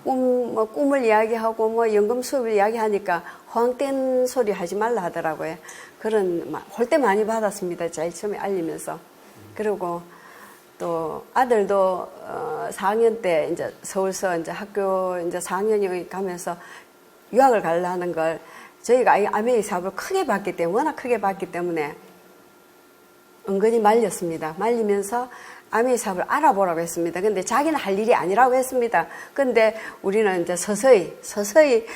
꿈을 이야기하고 연금 수업을 이야기하니까 허황된 소리 하지 말라 하더라고요. 그런 홀대 많이 받았습니다. 제일 처음에 알리면서. 그리고 또 아들도 4학년 때 이제 서울서 이제 학교 이제 4학년이 가면서 유학을 가려는 걸 저희가 아메이 사업을 크게 봤기 때문에 워낙 크게 봤기 때문에 은근히 말렸습니다. 말리면서 아메이 사업을 알아보라고 했습니다. 근데 자기는 할 일이 아니라고 했습니다. 근데 우리는 이제 서서히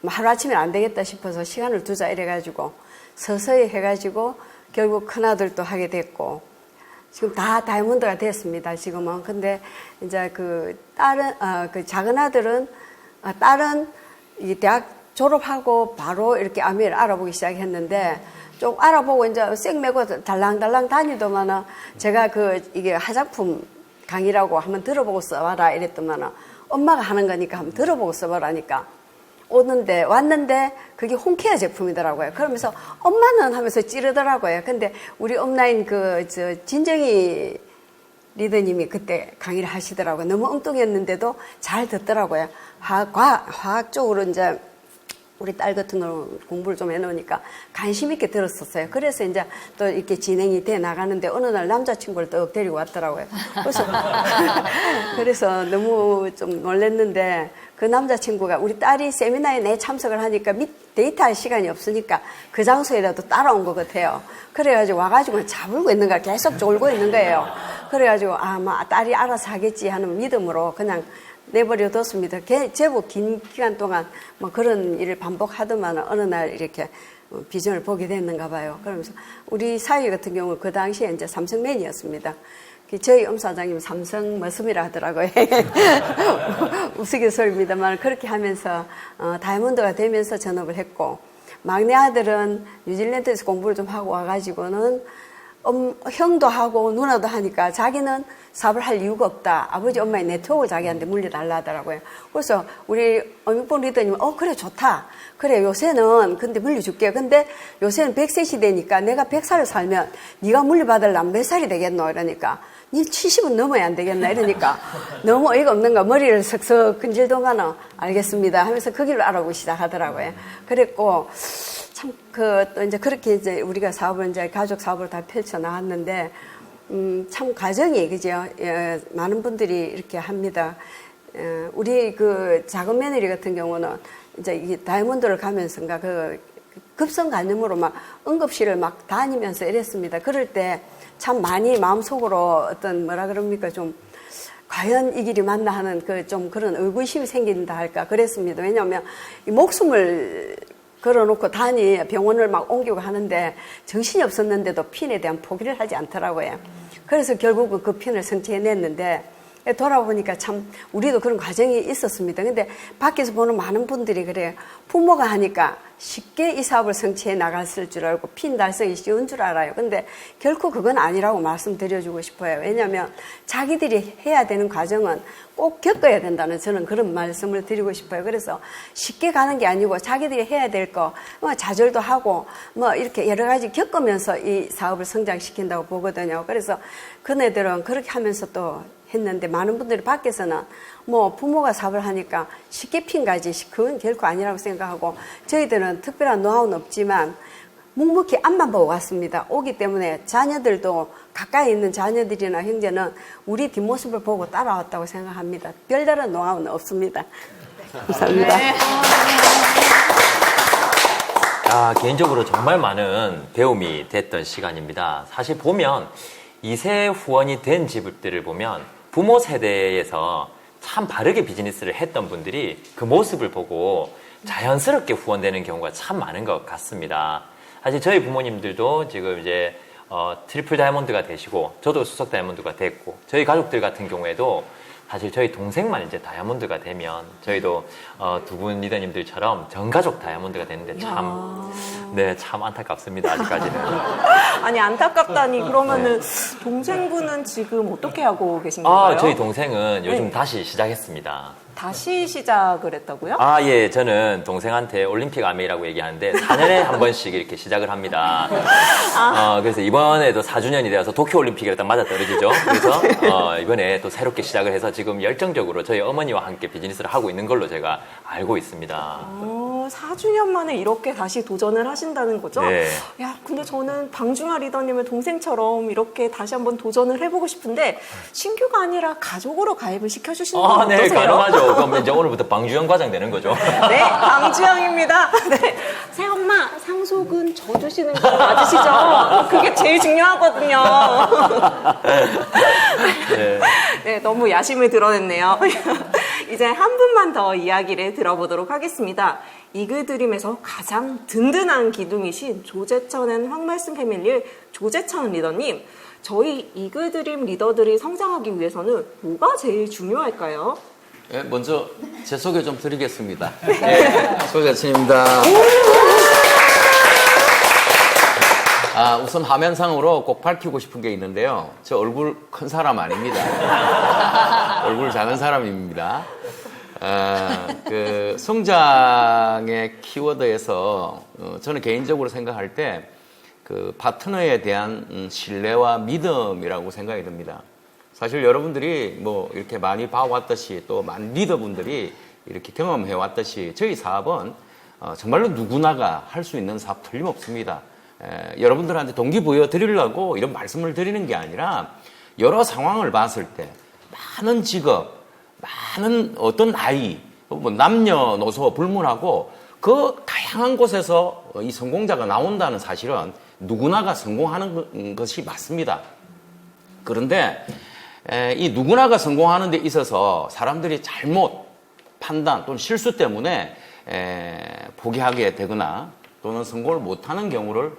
하루아침에 안 되겠다 싶어서 시간을 두자 이래가지고 서서히 해가지고 결국 큰아들도 하게 됐고 지금 다 다이아몬드가 됐습니다. 지금은. 근데 이제 작은 아들은 딸은 이 대학 졸업하고 바로 이렇게 아메이를 알아보기 시작했는데 좀 알아보고 이제 쌩 메고 달랑달랑 다니더만은 제가 이게 화장품 강의라고 한번 들어보고 써봐라 이랬더만은 엄마가 하는 거니까 한번 들어보고 써보라니까 왔는데 그게 홈케어 제품이더라고요. 그러면서 엄마는 하면서 찌르더라고요. 근데 우리 업라인 진정이 리더님이 그때 강의를 하시더라고요. 너무 엉뚱했는데도 잘 듣더라고요. 화학 쪽으로 이제 우리 딸 같은 경우는 공부를 좀 해놓으니까 관심 있게 들었었어요. 그래서 이제 또 이렇게 진행이 돼 나가는데 어느 날 남자친구를 또 데리고 왔더라고요. 그래서 너무 좀 놀랐는데 그 남자친구가 우리 딸이 세미나에 내 참석을 하니까 데이트할 시간이 없으니까 그 장소에라도 따라온 것 같아요. 그래가지고 와가지고 자불고 있는 거야. 계속 졸고 있는 거예요. 그래가지고 아마 딸이 알아서 하겠지 하는 믿음으로 그냥 내버려뒀습니다. 제법 긴 기간 동안 그런 일을 반복하더만 어느 날 이렇게 비전을 보게 됐는가 봐요. 그러면서 우리 사위 같은 경우 그 당시에 이제 삼성맨이었습니다. 저희 엄사장님 삼성 머슴이라 하더라고요. 우스갯소리입니다만 그렇게 하면서 다이아몬드가 되면서 전업을 했고 막내 아들은 뉴질랜드에서 공부를 좀 하고 와가지고는 형도 하고 누나도 하니까 자기는 사업을 할 이유가 없다. 아버지 엄마의 네트워크를 자기한테 물려달라 하더라고요. 그래서 우리 어믹봉 리더님은 그래 좋다. 그래 요새는 근데 물려줄게. 근데 요새는 100세 시대니까 내가 100살을 살면 네가 물려받으려면 몇 살이 되겠노? 이러니까 니 70은 넘어야 안 되겠나? 이러니까 너무 어이가 없는가 머리를 석석 근질도만은 알겠습니다 하면서 그 길로 알아보기 시작하더라고요. 그랬고 또 이제 그렇게 이제 우리가 사업을 이제 가족 사업을 다 펼쳐 나왔는데 참 과정이 그죠? 많은 분들이 이렇게 합니다. 우리 그 작은 며느리 같은 경우는 이제 이 다이아몬드를 가면서인가 그 급성 간염으로 막 응급실을 막 다니면서 이랬습니다. 그럴 때 참 많이 마음속으로 어떤 뭐라 그럽니까 좀 과연 이 길이 맞나 하는 그 좀 그런 의구심이 생긴다 할까 그랬습니다. 왜냐하면 이 목숨을 걸어놓고 병원을 막 옮기고 하는데 정신이 없었는데도 핀에 대한 포기를 하지 않더라고요. 그래서 결국은 그 핀을 성취해냈는데 돌아보니까 참 우리도 그런 과정이 있었습니다. 근데 밖에서 보는 많은 분들이 그래요. 부모가 하니까 쉽게 이 사업을 성취해 나갔을 줄 알고 핀 달성이 쉬운 줄 알아요. 근데 결코 그건 아니라고 말씀드려주고 싶어요. 왜냐하면 자기들이 해야 되는 과정은 꼭 겪어야 된다는 저는 그런 말씀을 드리고 싶어요. 그래서 쉽게 가는 게 아니고 자기들이 해야 될 거 좌절도 하고 뭐 이렇게 여러 가지 겪으면서 이 사업을 성장시킨다고 보거든요. 그래서 그네들은 그렇게 하면서 또 했는데 많은 분들이 밖에서는 뭐 부모가 사업을 하니까 쉽게 핀 가지 그건 결코 아니라고 생각하고 저희들은 특별한 노하우는 없지만 묵묵히 앞만 보고 왔습니다. 오기 때문에 자녀들도 가까이 있는 자녀들이나 형제는 우리 뒷모습을 보고 따라왔다고 생각합니다. 별다른 노하우는 없습니다. 감사합니다. 네. 개인적으로 정말 많은 배움이 됐던 시간입니다. 사실 보면 2세 후원이 된 집들을 보면 부모 세대에서 참 바르게 비즈니스를 했던 분들이 그 모습을 보고 자연스럽게 후원되는 경우가 참 많은 것 같습니다. 사실 저희 부모님들도 지금 이제 트리플 다이아몬드가 되시고 저도 수석 다이아몬드가 됐고 저희 가족들 같은 경우에도 사실 저희 동생만 이제 다이아몬드가 되면 저희도 두 분 리더님들처럼 전 가족 다이아몬드가 되는데 참 안타깝습니다. 아직까지는. 아니 안타깝다니 그러면은 동생분은 지금 어떻게 하고 계신 건가요? 저희 동생은 요즘 다시 시작했습니다. 다시 시작을 했다고요? 예, 저는 동생한테 올림픽 아메이라고 얘기하는데 4년에 한 번씩 이렇게 시작을 합니다. 그래서 이번에도 4주년이 되어서 도쿄올림픽이랑 딱 맞아떨어지죠. 그래서 이번에 또 새롭게 시작을 해서 지금 열정적으로 저희 어머니와 함께 비즈니스를 하고 있는 걸로 제가 알고 있습니다. 4주년 만에 이렇게 다시 도전을 하신다는 거죠? 네. 야, 근데 저는 방중아 리더님을 동생처럼 이렇게 다시 한번 도전을 해보고 싶은데 신규가 아니라 가족으로 가입을 시켜주시는 건 네, 어떠세요? 가능하죠. 그럼 이제 오늘부터 방주영 과장 되는 거죠. 네, 방주영입니다. 네. 새엄마, 상속은 저 주시는 거 맞으시죠? 그게 제일 중요하거든요. 네, 너무 야심을 드러냈네요. 이제 한 분만 더 이야기를 들어보도록 하겠습니다. 이글드림에서 가장 든든한 기둥이신 조재천 앤 황말씀 패밀리의 조재천 리더님, 저희 이글드림 리더들이 성장하기 위해서는 뭐가 제일 중요할까요? 네, 먼저 제 소개 좀 드리겠습니다. 네, 조재천입니다. 우선 화면상으로 꼭 밝히고 싶은 게 있는데요. 저 얼굴 큰 사람 아닙니다. 얼굴 작은 사람입니다. 그 성장의 키워드에서 저는 개인적으로 생각할 때 그 파트너에 대한 신뢰와 믿음이라고 생각이 듭니다. 사실 여러분들이 뭐 이렇게 많이 봐왔듯이 또 많은 리더분들이 이렇게 경험해 왔듯이 저희 사업은 정말로 누구나가 할 수 있는 사업 틀림없습니다. 여러분들한테 동기부여 드리려고 이런 말씀을 드리는 게 아니라 여러 상황을 봤을 때 많은 직업, 많은 어떤 나이, 뭐 남녀노소 불문하고 그 다양한 곳에서 이 성공자가 나온다는 사실은 누구나가 성공하는 것이 맞습니다. 그런데 이 누구나가 성공하는 데 있어서 사람들이 잘못 판단 또는 실수 때문에 포기하게 되거나 또는 성공을 못하는 경우를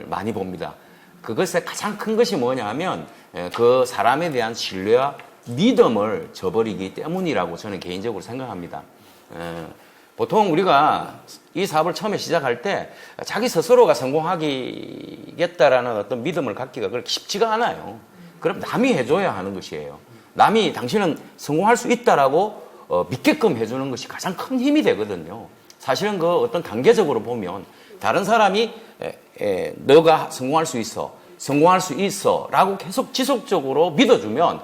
많이 봅니다. 그것의 가장 큰 것이 뭐냐 하면 그 사람에 대한 신뢰와 믿음을 저버리기 때문이라고 저는 개인적으로 생각합니다. 보통 우리가 이 사업을 처음에 시작할 때 자기 스스로가 성공하겠다라는 어떤 믿음을 갖기가 그렇게 쉽지가 않아요. 그럼 남이 해줘야 하는 것이에요. 남이 당신은 성공할 수 있다라고 믿게끔 해주는 것이 가장 큰 힘이 되거든요. 사실은 그 어떤 단계적으로 보면 다른 사람이 너가 성공할 수 있어, 성공할 수 있어 라고 계속 지속적으로 믿어주면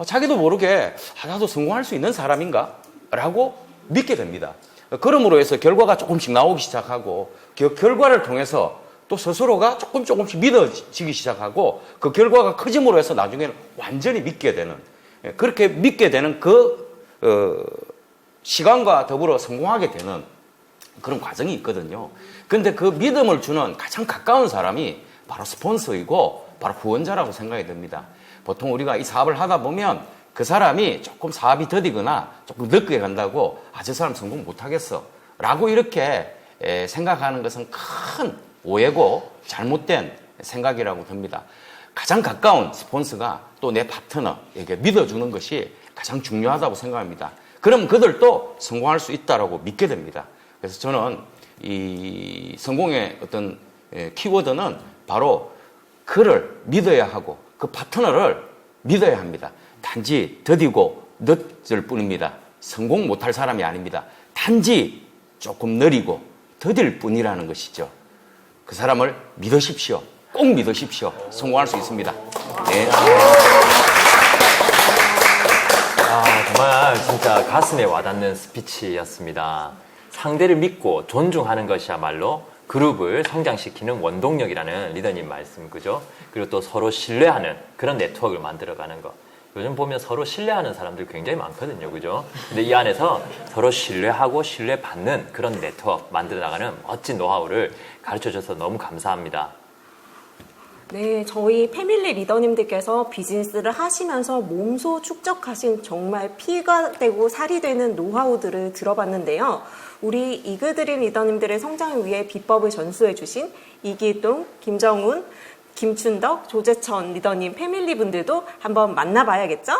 자기도 모르게 나도 성공할 수 있는 사람인가? 라고 믿게 됩니다. 그러므로 해서 결과가 조금씩 나오기 시작하고 그 결과를 통해서 또 스스로가 조금씩 믿어지기 시작하고 그 결과가 커짐으로 해서 나중에는 완전히 믿게 되는 그렇게 믿게 되는 그 시간과 더불어 성공하게 되는 그런 과정이 있거든요. 근데 그 믿음을 주는 가장 가까운 사람이 바로 스폰서이고 바로 후원자라고 생각이 듭니다. 보통 우리가 이 사업을 하다 보면 그 사람이 조금 사업이 더디거나 조금 늦게 간다고 저 사람 성공 못하겠어 라고 이렇게 생각하는 것은 큰 오해고 잘못된 생각이라고 듭니다. 가장 가까운 스폰서가 또 내 파트너에게 믿어주는 것이 가장 중요하다고 생각합니다. 그럼 그들도 성공할 수 있다고 믿게 됩니다. 그래서 저는 이 성공의 어떤 키워드는 바로 그를 믿어야 하고 그 파트너를 믿어야 합니다. 단지 더디고 늦을 뿐입니다. 성공 못할 사람이 아닙니다. 단지 조금 느리고 더딜 뿐이라는 것이죠. 그 사람을 믿으십시오. 꼭 믿으십시오. 성공할 수 있습니다. 네. 정말 진짜 가슴에 와닿는 스피치였습니다. 상대를 믿고 존중하는 것이야말로 그룹을 성장시키는 원동력이라는 리더님 말씀, 그죠? 그리고 또 서로 신뢰하는 그런 네트워크를 만들어가는 것. 요즘 보면 서로 신뢰하는 사람들 굉장히 많거든요, 그죠? 근데 이 안에서 서로 신뢰하고 신뢰받는 그런 네트워크 만들어나가는 멋진 노하우를 가르쳐줘서 너무 감사합니다. 네, 저희 패밀리 리더님들께서 비즈니스를 하시면서 몸소 축적하신 정말 피가 되고 살이 되는 노하우들을 들어봤는데요. 우리 이그드림 리더님들의 성장을 위해 비법을 전수해 주신 이기동, 김정훈, 김춘덕, 조재천 리더님 패밀리 분들도 한번 만나봐야겠죠?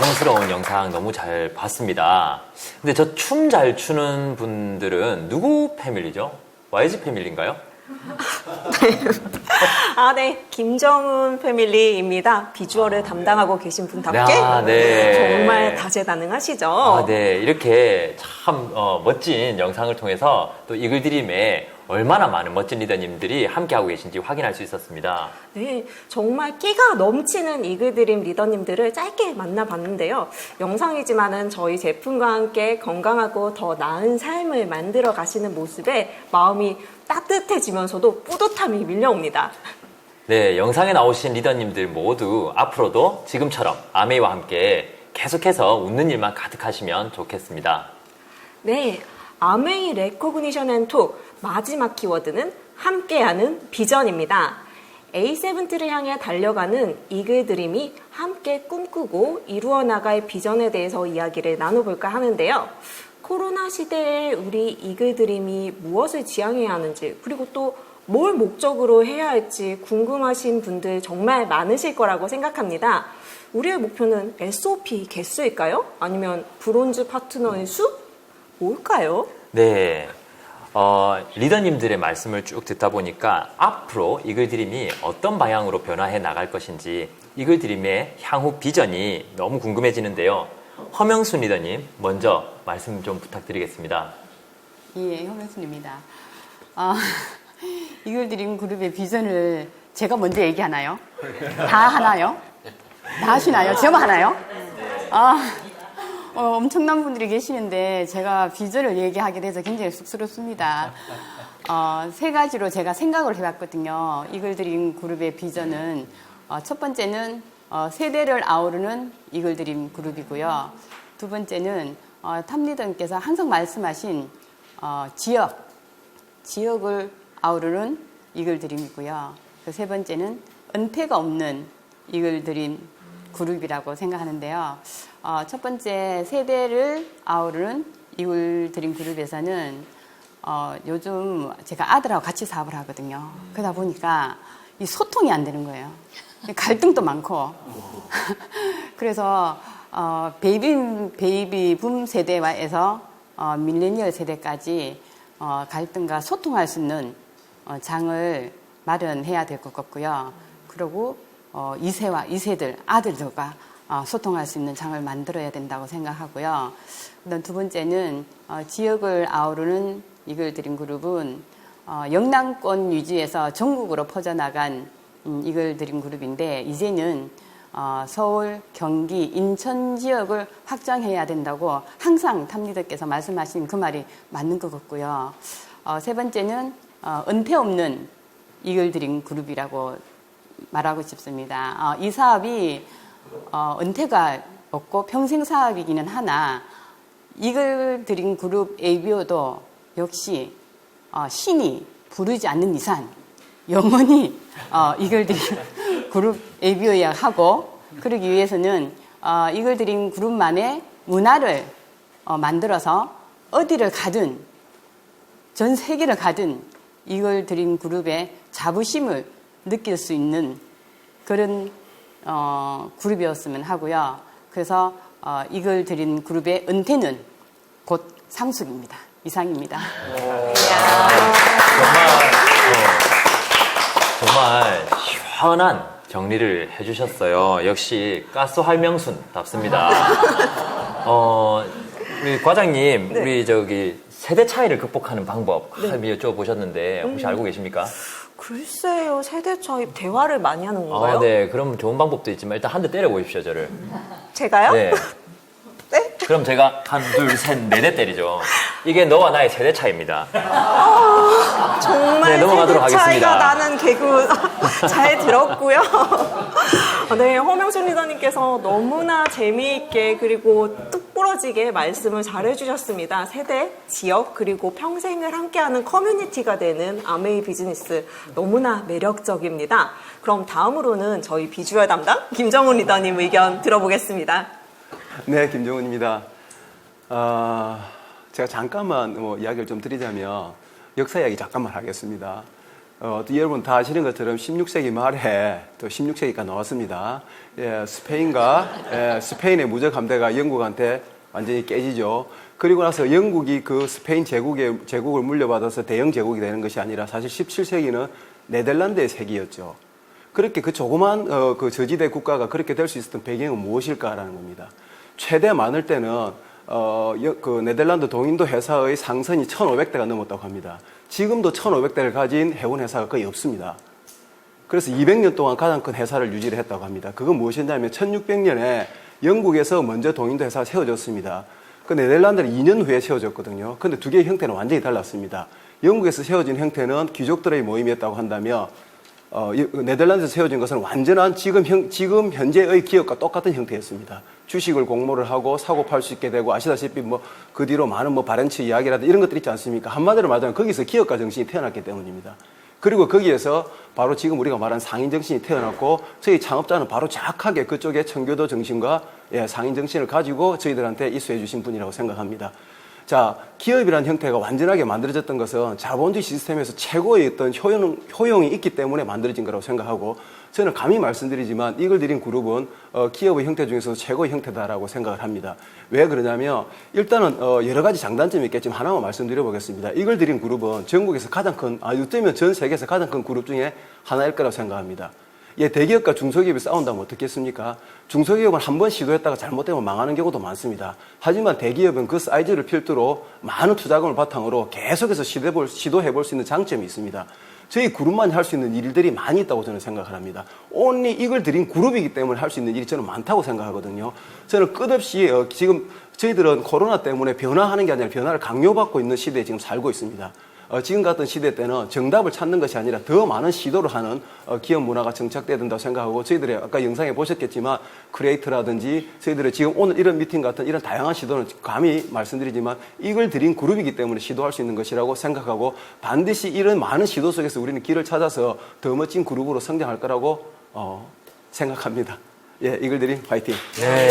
감성스러운 영상 너무 잘 봤습니다. 근데 저 춤 잘 추는 분들은 누구 패밀리죠? YG 패밀리인가요? 네. 김정훈 패밀리입니다. 비주얼을 담당하고 계신 분답게 네. 정말 다재다능하시죠? 네. 이렇게 참 멋진 영상을 통해서 또 이글드림에 얼마나 많은 멋진 리더님들이 함께하고 계신지 확인할 수 있었습니다. 네, 정말 끼가 넘치는 이글드림 리더님들을 짧게 만나봤는데요. 영상이지만은 저희 제품과 함께 건강하고 더 나은 삶을 만들어 가시는 모습에 마음이 따뜻해지면서도 뿌듯함이 밀려옵니다. 네, 영상에 나오신 리더님들 모두 앞으로도 지금처럼 아메이와 함께 계속해서 웃는 일만 가득하시면 좋겠습니다. 네, 아메이 레코그니션 앤 톡 마지막 키워드는 함께하는 비전입니다. A70를 향해 달려가는 이글드림이 함께 꿈꾸고 이루어 나갈 비전에 대해서 이야기를 나눠볼까 하는데요. 코로나 시대에 우리 이글드림이 무엇을 지향해야 하는지, 그리고 또 뭘 목적으로 해야 할지 궁금하신 분들 정말 많으실 거라고 생각합니다. 우리의 목표는 SOP 개수일까요? 아니면 브론즈 파트너의 수? 뭘까요? 네. 리더님들의 말씀을 쭉 듣다 보니까 앞으로 이글드림이 어떤 방향으로 변화해 나갈 것인지 이글드림의 향후 비전이 너무 궁금해지는데요. 허명순 리더님, 먼저 말씀 좀 부탁드리겠습니다. 예, 허명순입니다. 이글드림 그룹의 비전을 제가 먼저 얘기하나요? 다 하나요? 다 하시나요? 저만 하나요? 엄청난 분들이 계시는데 제가 비전을 얘기하게 돼서 굉장히 쑥스럽습니다. 세 가지로 제가 생각을 해봤거든요. 이글드림 그룹의 비전은 첫 번째는 세대를 아우르는 이글드림 그룹이고요. 두 번째는 탑리더님께서 항상 말씀하신 지역을 아우르는 이글드림이고요. 세 번째는 은퇴가 없는 이글드림 그룹이라고 생각하는데요. 첫 번째 세대를 아우르는 이글드림 그룹에서는 요즘 제가 아들하고 같이 사업을 하거든요. 그러다 보니까 이 소통이 안 되는 거예요. 갈등도 많고. 그래서 베이비붐 세대에서 밀레니얼 세대까지 갈등과 소통할 수 있는 장을 마련해야 될 것 같고요. 그리고 2세들, 아들들과 소통할 수 있는 장을 만들어야 된다고 생각하고요. 그다음 두 번째는 지역을 아우르는 이글드림 그룹은 영남권 위주에서 전국으로 퍼져나간 이글드림 그룹인데 이제는 서울, 경기, 인천 지역을 확장해야 된다고 항상 탑리더께서 말씀하신 그 말이 맞는 것 같고요. 세 번째는 은퇴 없는 이글드림 그룹이라고 말하고 싶습니다. 이 사업이 은퇴가 없고 평생 사업이기는 하나 이글드림 그룹 ABO도 역시 신이 부르지 않는 이상 영원히 이글드림 그룹 ABO여야 하고 그러기 위해서는 이글드림 그룹만의 문화를 만들어서 어디를 가든 전 세계를 가든 이글드림 그룹의 자부심을 느낄 수 있는 그런 그룹이었으면 하고요. 그래서 이글드림 그룹의 은퇴는 곧 상속입니다. 이상입니다. 정말 시원한 정리를 해주셨어요. 역시 가스 활명순답습니다. 우리 과장님, 네. 우리 세대 차이를 극복하는 방법 네. 여쭤보셨는데 혹시 알고 계십니까? 글쎄요, 세대 차이 대화를 많이 하는 건가요? 네, 그럼 좋은 방법도 있지만 일단 한 대 때려보십시오, 저를. 제가요? 네. 그럼 제가 한, 둘, 셋, 네 대 때리죠. 이게 너와 나의 세대 차이입니다. 정말 네, 넘어가도록 세대 차이가 하겠습니다. 나는 개그 잘 들었고요. 네, 허명순 리더님께서 너무나 재미있게 그리고 뚝 부러지게 말씀을 잘해주셨습니다. 세대, 지역, 그리고 평생을 함께하는 커뮤니티가 되는 아메이 비즈니스 너무나 매력적입니다. 그럼 다음으로는 저희 비주얼 담당 김정훈 리더님 의견 들어보겠습니다. 네, 김정훈입니다. 제가 잠깐만 이야기를 좀 드리자면 역사 이야기 잠깐만 하겠습니다. 또 여러분 다 아시는 것처럼 16세기 말에 또 16세기가 나왔습니다. 예, 스페인의 무적 함대가 영국한테 완전히 깨지죠. 그리고 나서 영국이 그 스페인 제국을 물려받아서 대영 제국이 되는 것이 아니라 사실 17세기는 네덜란드의 세기였죠. 그렇게 그 조그만 그 저지대 국가가 그렇게 될 수 있었던 배경은 무엇일까라는 겁니다. 최대 많을 때는 그 네덜란드 동인도 회사의 상선이 1,500대가 넘었다고 합니다. 지금도 1,500대를 가진 해운 회사가 거의 없습니다. 그래서 200년 동안 가장 큰 회사를 유지를 했다고 합니다. 그건 무엇이냐면 1600년에 영국에서 먼저 동인도 회사가 세워졌습니다. 그 네덜란드는 2년 후에 세워졌거든요. 근데 두 개의 형태는 완전히 달랐습니다. 영국에서 세워진 형태는 귀족들의 모임이었다고 한다면 네덜란드에서 세워진 것은 완전한 지금 현재의 기업과 똑같은 형태였습니다. 주식을 공모를 하고 사고 팔 수 있게 되고 아시다시피 그 뒤로 많은 바렌츠 이야기라든지 이런 것들이 있지 않습니까? 한마디로 말하면 거기서 기업가 정신이 태어났기 때문입니다. 그리고 거기에서 바로 지금 우리가 말한 상인 정신이 태어났고 저희 창업자는 바로 정확하게 그쪽에 청교도 정신과 상인 정신을 가지고 저희들한테 이수해 주신 분이라고 생각합니다. 자, 기업이라는 형태가 완전하게 만들어졌던 것은 자본주의 시스템에서 최고의 어떤 효용이 있기 때문에 만들어진 거라고 생각하고 저는 감히 말씀드리지만 이글드림 그룹은 기업의 형태 중에서 최고의 형태다라고 생각을 합니다. 왜 그러냐면 일단은 여러 가지 장단점이 있겠지만 하나만 말씀드려 보겠습니다. 이글드림 그룹은 전국에서 가장 큰, 어쩌면 전 세계에서 가장 큰 그룹 중에 하나일 거라고 생각합니다. 예, 대기업과 중소기업이 싸운다면 어떻겠습니까? 중소기업은 한 번 시도했다가 잘못되면 망하는 경우도 많습니다. 하지만 대기업은 그 사이즈를 필두로 많은 투자금을 바탕으로 계속해서 시도해볼 수 있는 장점이 있습니다. 저희 그룹만 할 수 있는 일들이 많이 있다고 저는 생각을 합니다. 온리 이글드림 그룹이기 때문에 할 수 있는 일이 저는 많다고 생각하거든요. 저는 끝없이 지금 저희들은 코로나 때문에 변화하는 게 아니라 변화를 강요받고 있는 시대에 지금 살고 있습니다. 지금 같은 시대 때는 정답을 찾는 것이 아니라 더 많은 시도를 하는 기업 문화가 정착돼야 된다고 생각하고 저희들이 아까 영상에 보셨겠지만 크리에이터라든지 저희들의 지금 오늘 이런 미팅 같은 이런 다양한 시도는 감히 말씀드리지만 이글드림 그룹이기 때문에 시도할 수 있는 것이라고 생각하고 반드시 이런 많은 시도 속에서 우리는 길을 찾아서 더 멋진 그룹으로 성장할 거라고 생각합니다. 예, 이글드림 파이팅. 네.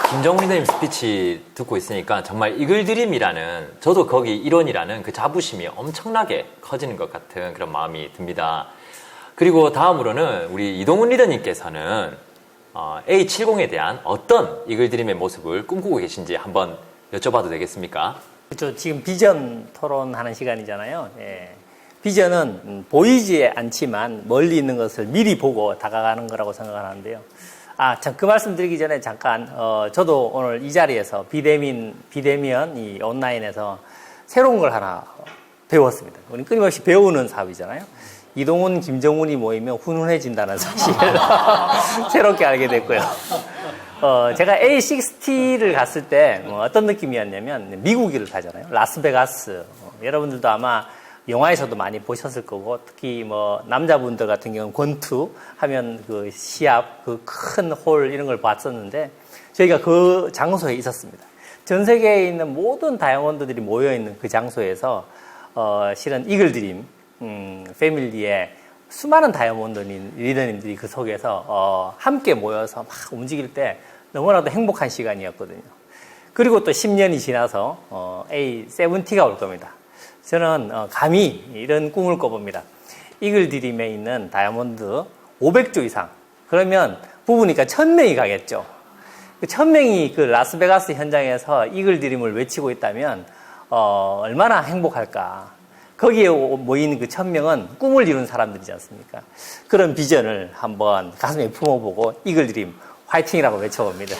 김정훈 리더님 스피치 듣고 있으니까 정말 이글드림이라는 저도 거기 일원이라는 그 자부심이 엄청나게 커지는 것 같은 그런 마음이 듭니다. 그리고 다음으로는 우리 이동훈 리더님께서는 A70에 대한 어떤 이글드림의 모습을 꿈꾸고 계신지 한번 여쭤봐도 되겠습니까? 그렇죠. 지금 비전 토론하는 시간이잖아요. 예. 비전은 보이지 않지만 멀리 있는 것을 미리 보고 다가가는 거라고 생각하는데요. 참, 그 말씀 드리기 전에 잠깐, 저도 오늘 이 자리에서 비대면 이 온라인에서 새로운 걸 하나 배웠습니다. 우리 끊임없이 배우는 사업이잖아요. 이동훈, 김정훈이 모이면 훈훈해진다는 사실. 새롭게 알게 됐고요. 제가 A60를 갔을 때 어떤 느낌이었냐면 미국일을 타잖아요. 라스베가스. 여러분들도 아마 영화에서도 많이 보셨을 거고 특히 남자분들 같은 경우는 권투 하면 그 시합 그 큰 홀 이런 걸 봤었는데 저희가 그 장소에 있었습니다. 전 세계에 있는 모든 다이아몬드들이 모여 있는 그 장소에서 실은 이글드림 패밀리의 수많은 다이아몬드 리더님들이 그 속에서 함께 모여서 막 움직일 때 너무나도 행복한 시간이었거든요. 그리고 또 10년이 지나서 A70가 올 겁니다. 저는 감히 이런 꿈을 꿔봅니다. 이글드림에 있는 다이아몬드 500조 이상. 그러면 부부니까 1000명이 가겠죠. 1000명이 그 라스베가스 현장에서 이글드림을 외치고 있다면 얼마나 행복할까. 거기에 모인 그 1000명은 꿈을 이룬 사람들이지 않습니까? 그런 비전을 한번 가슴에 품어보고 이글드림 화이팅이라고 외쳐봅니다.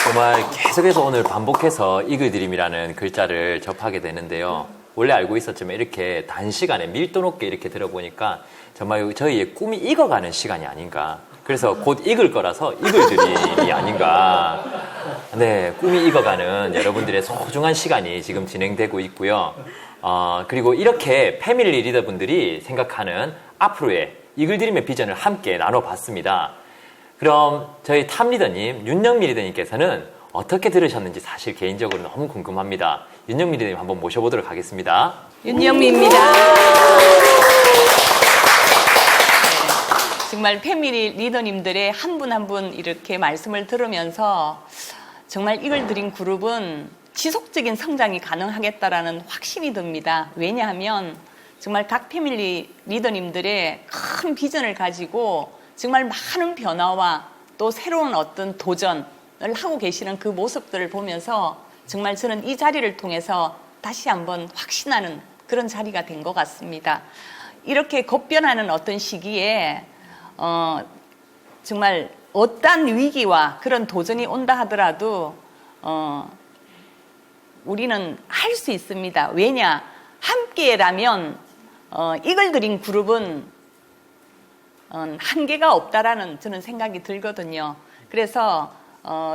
정말 계속해서 오늘 반복해서 이글드림이라는 글자를 접하게 되는데요. 원래 알고 있었지만 이렇게 단시간에 밀도 높게 이렇게 들어보니까 정말 저희의 꿈이 익어가는 시간이 아닌가. 그래서 곧 익을 거라서 이글드림이 아닌가. 네, 꿈이 익어가는 여러분들의 소중한 시간이 지금 진행되고 있고요. 그리고 이렇게 패밀리 리더분들이 생각하는 앞으로의 이글드림의 비전을 함께 나눠봤습니다. 그럼 저희 탑 리더님 윤영미 리더님께서는 어떻게 들으셨는지 사실 개인적으로 너무 궁금합니다. 윤영미 리더님 한번 모셔보도록 하겠습니다. 윤영미입니다. 정말 패밀리 리더님들의 한 분 한 분 이렇게 말씀을 들으면서 정말 이글 드림 그룹은 지속적인 성장이 가능하겠다라는 확신이 듭니다. 왜냐하면 정말 각 패밀리 리더님들의 큰 비전을 가지고 정말 많은 변화와 또 새로운 어떤 도전을 하고 계시는 그 모습들을 보면서 정말 저는 이 자리를 통해서 다시 한번 확신하는 그런 자리가 된 것 같습니다. 이렇게 급변하는 어떤 시기에 정말 어떠한 위기와 그런 도전이 온다 하더라도 우리는 할 수 있습니다. 왜냐? 함께라면 이글 드림 그룹은 한계가 없다라는 저는 생각이 들거든요. 그래서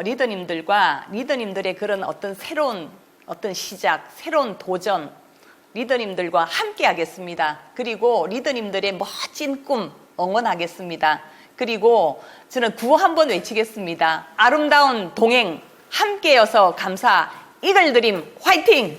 리더님들과 리더님들의 그런 어떤 새로운 어떤 시작, 새로운 도전, 리더님들과 함께 하겠습니다. 그리고 리더님들의 멋진 꿈 응원하겠습니다. 그리고 저는 구호 한번 외치겠습니다. 아름다운 동행 함께여서 감사. 이글 드림 화이팅!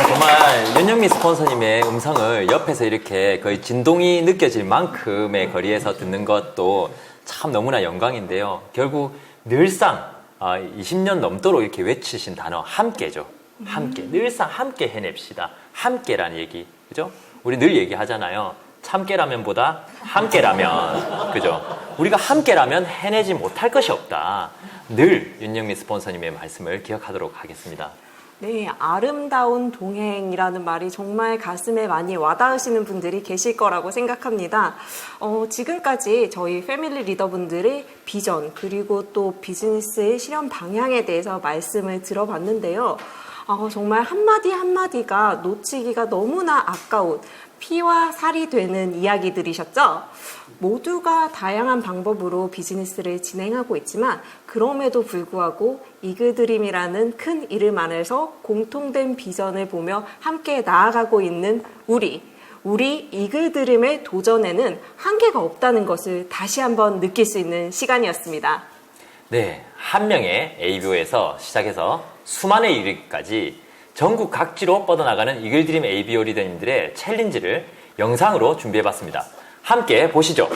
정말 윤영미 스폰서님의 음성을 옆에서 이렇게 거의 진동이 느껴질 만큼의 거리에서 듣는 것도 참 너무나 영광인데요. 결국 늘상 20년 넘도록 이렇게 외치신 단어 함께죠. 함께. 늘상 함께 해냅시다. 함께라는 얘기. 그죠? 우리 늘 얘기하잖아요. 참깨라면보다 함께라면. 그죠? 우리가 함께라면 해내지 못할 것이 없다. 늘 윤영미 스폰서님의 말씀을 기억하도록 하겠습니다. 네, 아름다운 동행이라는 말이 정말 가슴에 많이 와닿으시는 분들이 계실 거라고 생각합니다. 지금까지 저희 패밀리 리더분들의 비전 그리고 또 비즈니스의 실현 방향에 대해서 말씀을 들어봤는데요. 정말 한마디 한마디가 놓치기가 너무나 아까운 피와 살이 되는 이야기들이셨죠? 모두가 다양한 방법으로 비즈니스를 진행하고 있지만 그럼에도 불구하고 이글 드림이라는 큰 이름 안에서 공통된 비전을 보며 함께 나아가고 있는 우리 이글 드림의 도전에는 한계가 없다는 것을 다시 한번 느낄 수 있는 시간이었습니다. 네, 한 명의 ABO에서 시작해서 수만의 이르기까지 전국 각지로 뻗어나가는 이글 드림 ABO 리더님들의 챌린지를 영상으로 준비해봤습니다. 함께 보시죠.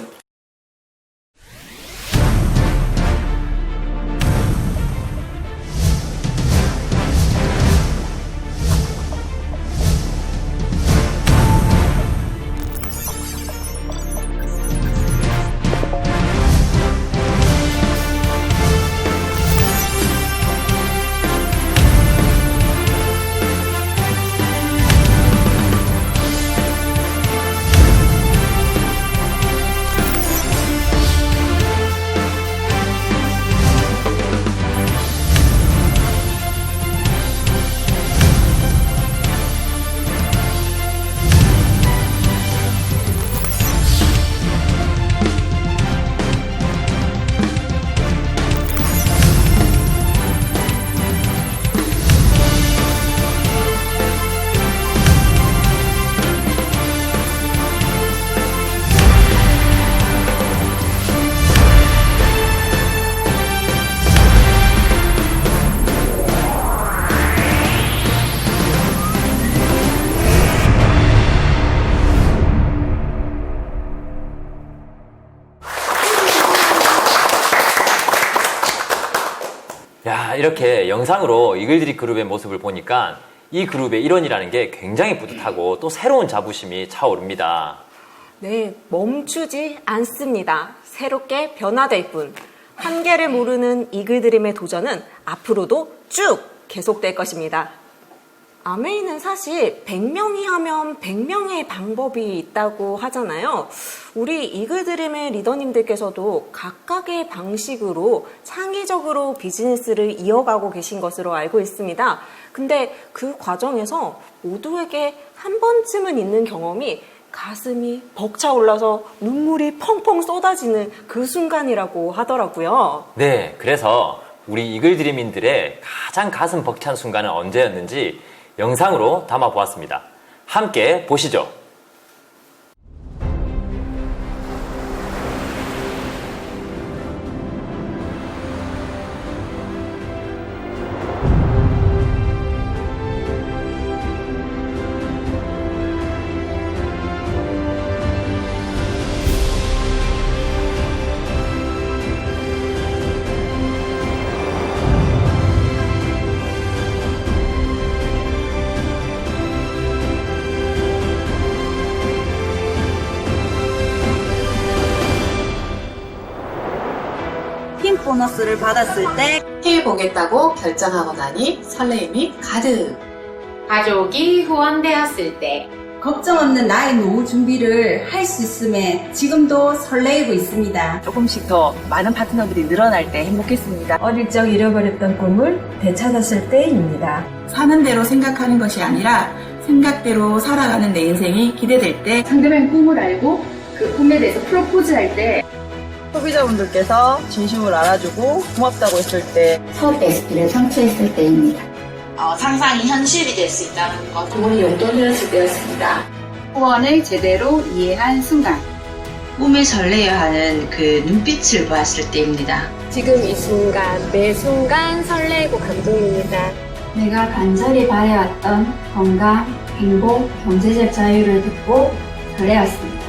야, 이렇게 영상으로 이글 드림 그룹의 모습을 보니까 이 그룹의 일원이라는 게 굉장히 뿌듯하고 또 새로운 자부심이 차오릅니다. 네, 멈추지 않습니다. 새롭게 변화될 뿐. 한계를 모르는 이글 드림의 도전은 앞으로도 쭉 계속될 것입니다. 아메이는 사실 100명이 하면 100명의 방법이 있다고 하잖아요. 우리 이글 드림의 리더님들께서도 각각의 방식으로 창의적으로 비즈니스를 이어가고 계신 것으로 알고 있습니다. 근데 그 과정에서 모두에게 한 번쯤은 있는 경험이 가슴이 벅차올라서 눈물이 펑펑 쏟아지는 그 순간이라고 하더라고요. 네, 그래서 우리 이글 드림인들의 가장 가슴 벅찬 순간은 언제였는지 영상으로 담아보았습니다. 함께 보시죠. 보너스를 받았을 때 해보겠다고 결정하고 나니 설레임이 가득. 가족이 후원되었을 때 걱정 없는 나의 노후 준비를 할 수 있음에 지금도 설레이고 있습니다. 조금씩 더 많은 파트너들이 늘어날 때 행복했습니다. 어릴 적 잃어버렸던 꿈을 되찾았을 때입니다. 사는 대로 생각하는 것이 아니라 생각대로 살아가는 내 인생이 기대될 때, 상대방의 꿈을 알고 그 꿈에 대해서 프로포즈할 때, 소비자분들께서 진심을 알아주고 고맙다고 했을 때, 첫 SP를 성취했을 때입니다. 상상이 현실이 될 수 있다는 것. 돈이 용돈이었을 때였습니다. 후원을 제대로 이해한 순간, 꿈을 설레야 하는 그 눈빛을 보았을 때입니다. 지금 이 순간, 매 순간 설레고 감동입니다. 내가 간절히 바래왔던 건강, 행복, 경제적 자유를 듣고 설레었습니다.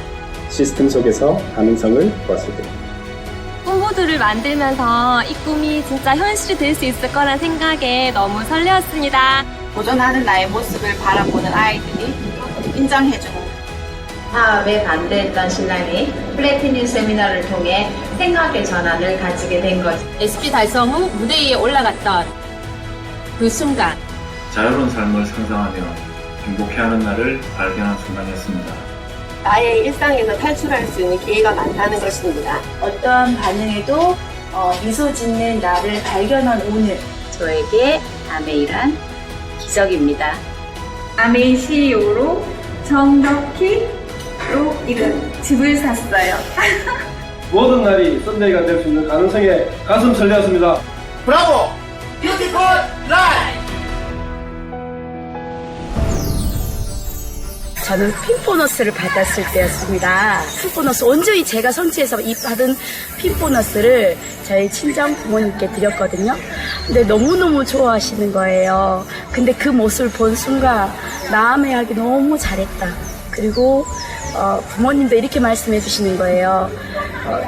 시스템 속에서 가능성을 보았을 때. 홍보들을 만들면서 이 꿈이 진짜 현실이 될 수 있을 거란 생각에 너무 설레었습니다. 도전하는 나의 모습을 바라보는 아이들이 인정해주고 사업에 반대했던 신랑이 플래티늄 세미나를 통해 생각의 전환을 가지게 된 거죠. SP 달성 후 무대 위에 올라갔던 그 순간, 자유로운 삶을 상상하며 행복해하는 날을 발견한 순간이었습니다. 나의 일상에서 탈출할 수 있는 기회가 많다는 것입니다. 어떠한 반응에도 미소 짓는 나를 발견한 오늘. 저에게 아메이란 기적입니다. 아메이 CEO로 정덕희로 이건 집을 샀어요. 모든 날이 썬데이가 될 수 있는 가능성에 가슴 설레었습니다. 브라보! 뷰티풀 라이프! 저는 핀 보너스를 받았을 때였습니다. 핀 보너스 온전히 제가 성취해서 받은 핀 보너스를 저희 친정 부모님께 드렸거든요. 근데 너무너무 좋아하시는 거예요. 근데 그 모습을 본 순간 남의 하기 너무 잘했다. 그리고 부모님도 이렇게 말씀해 주시는 거예요.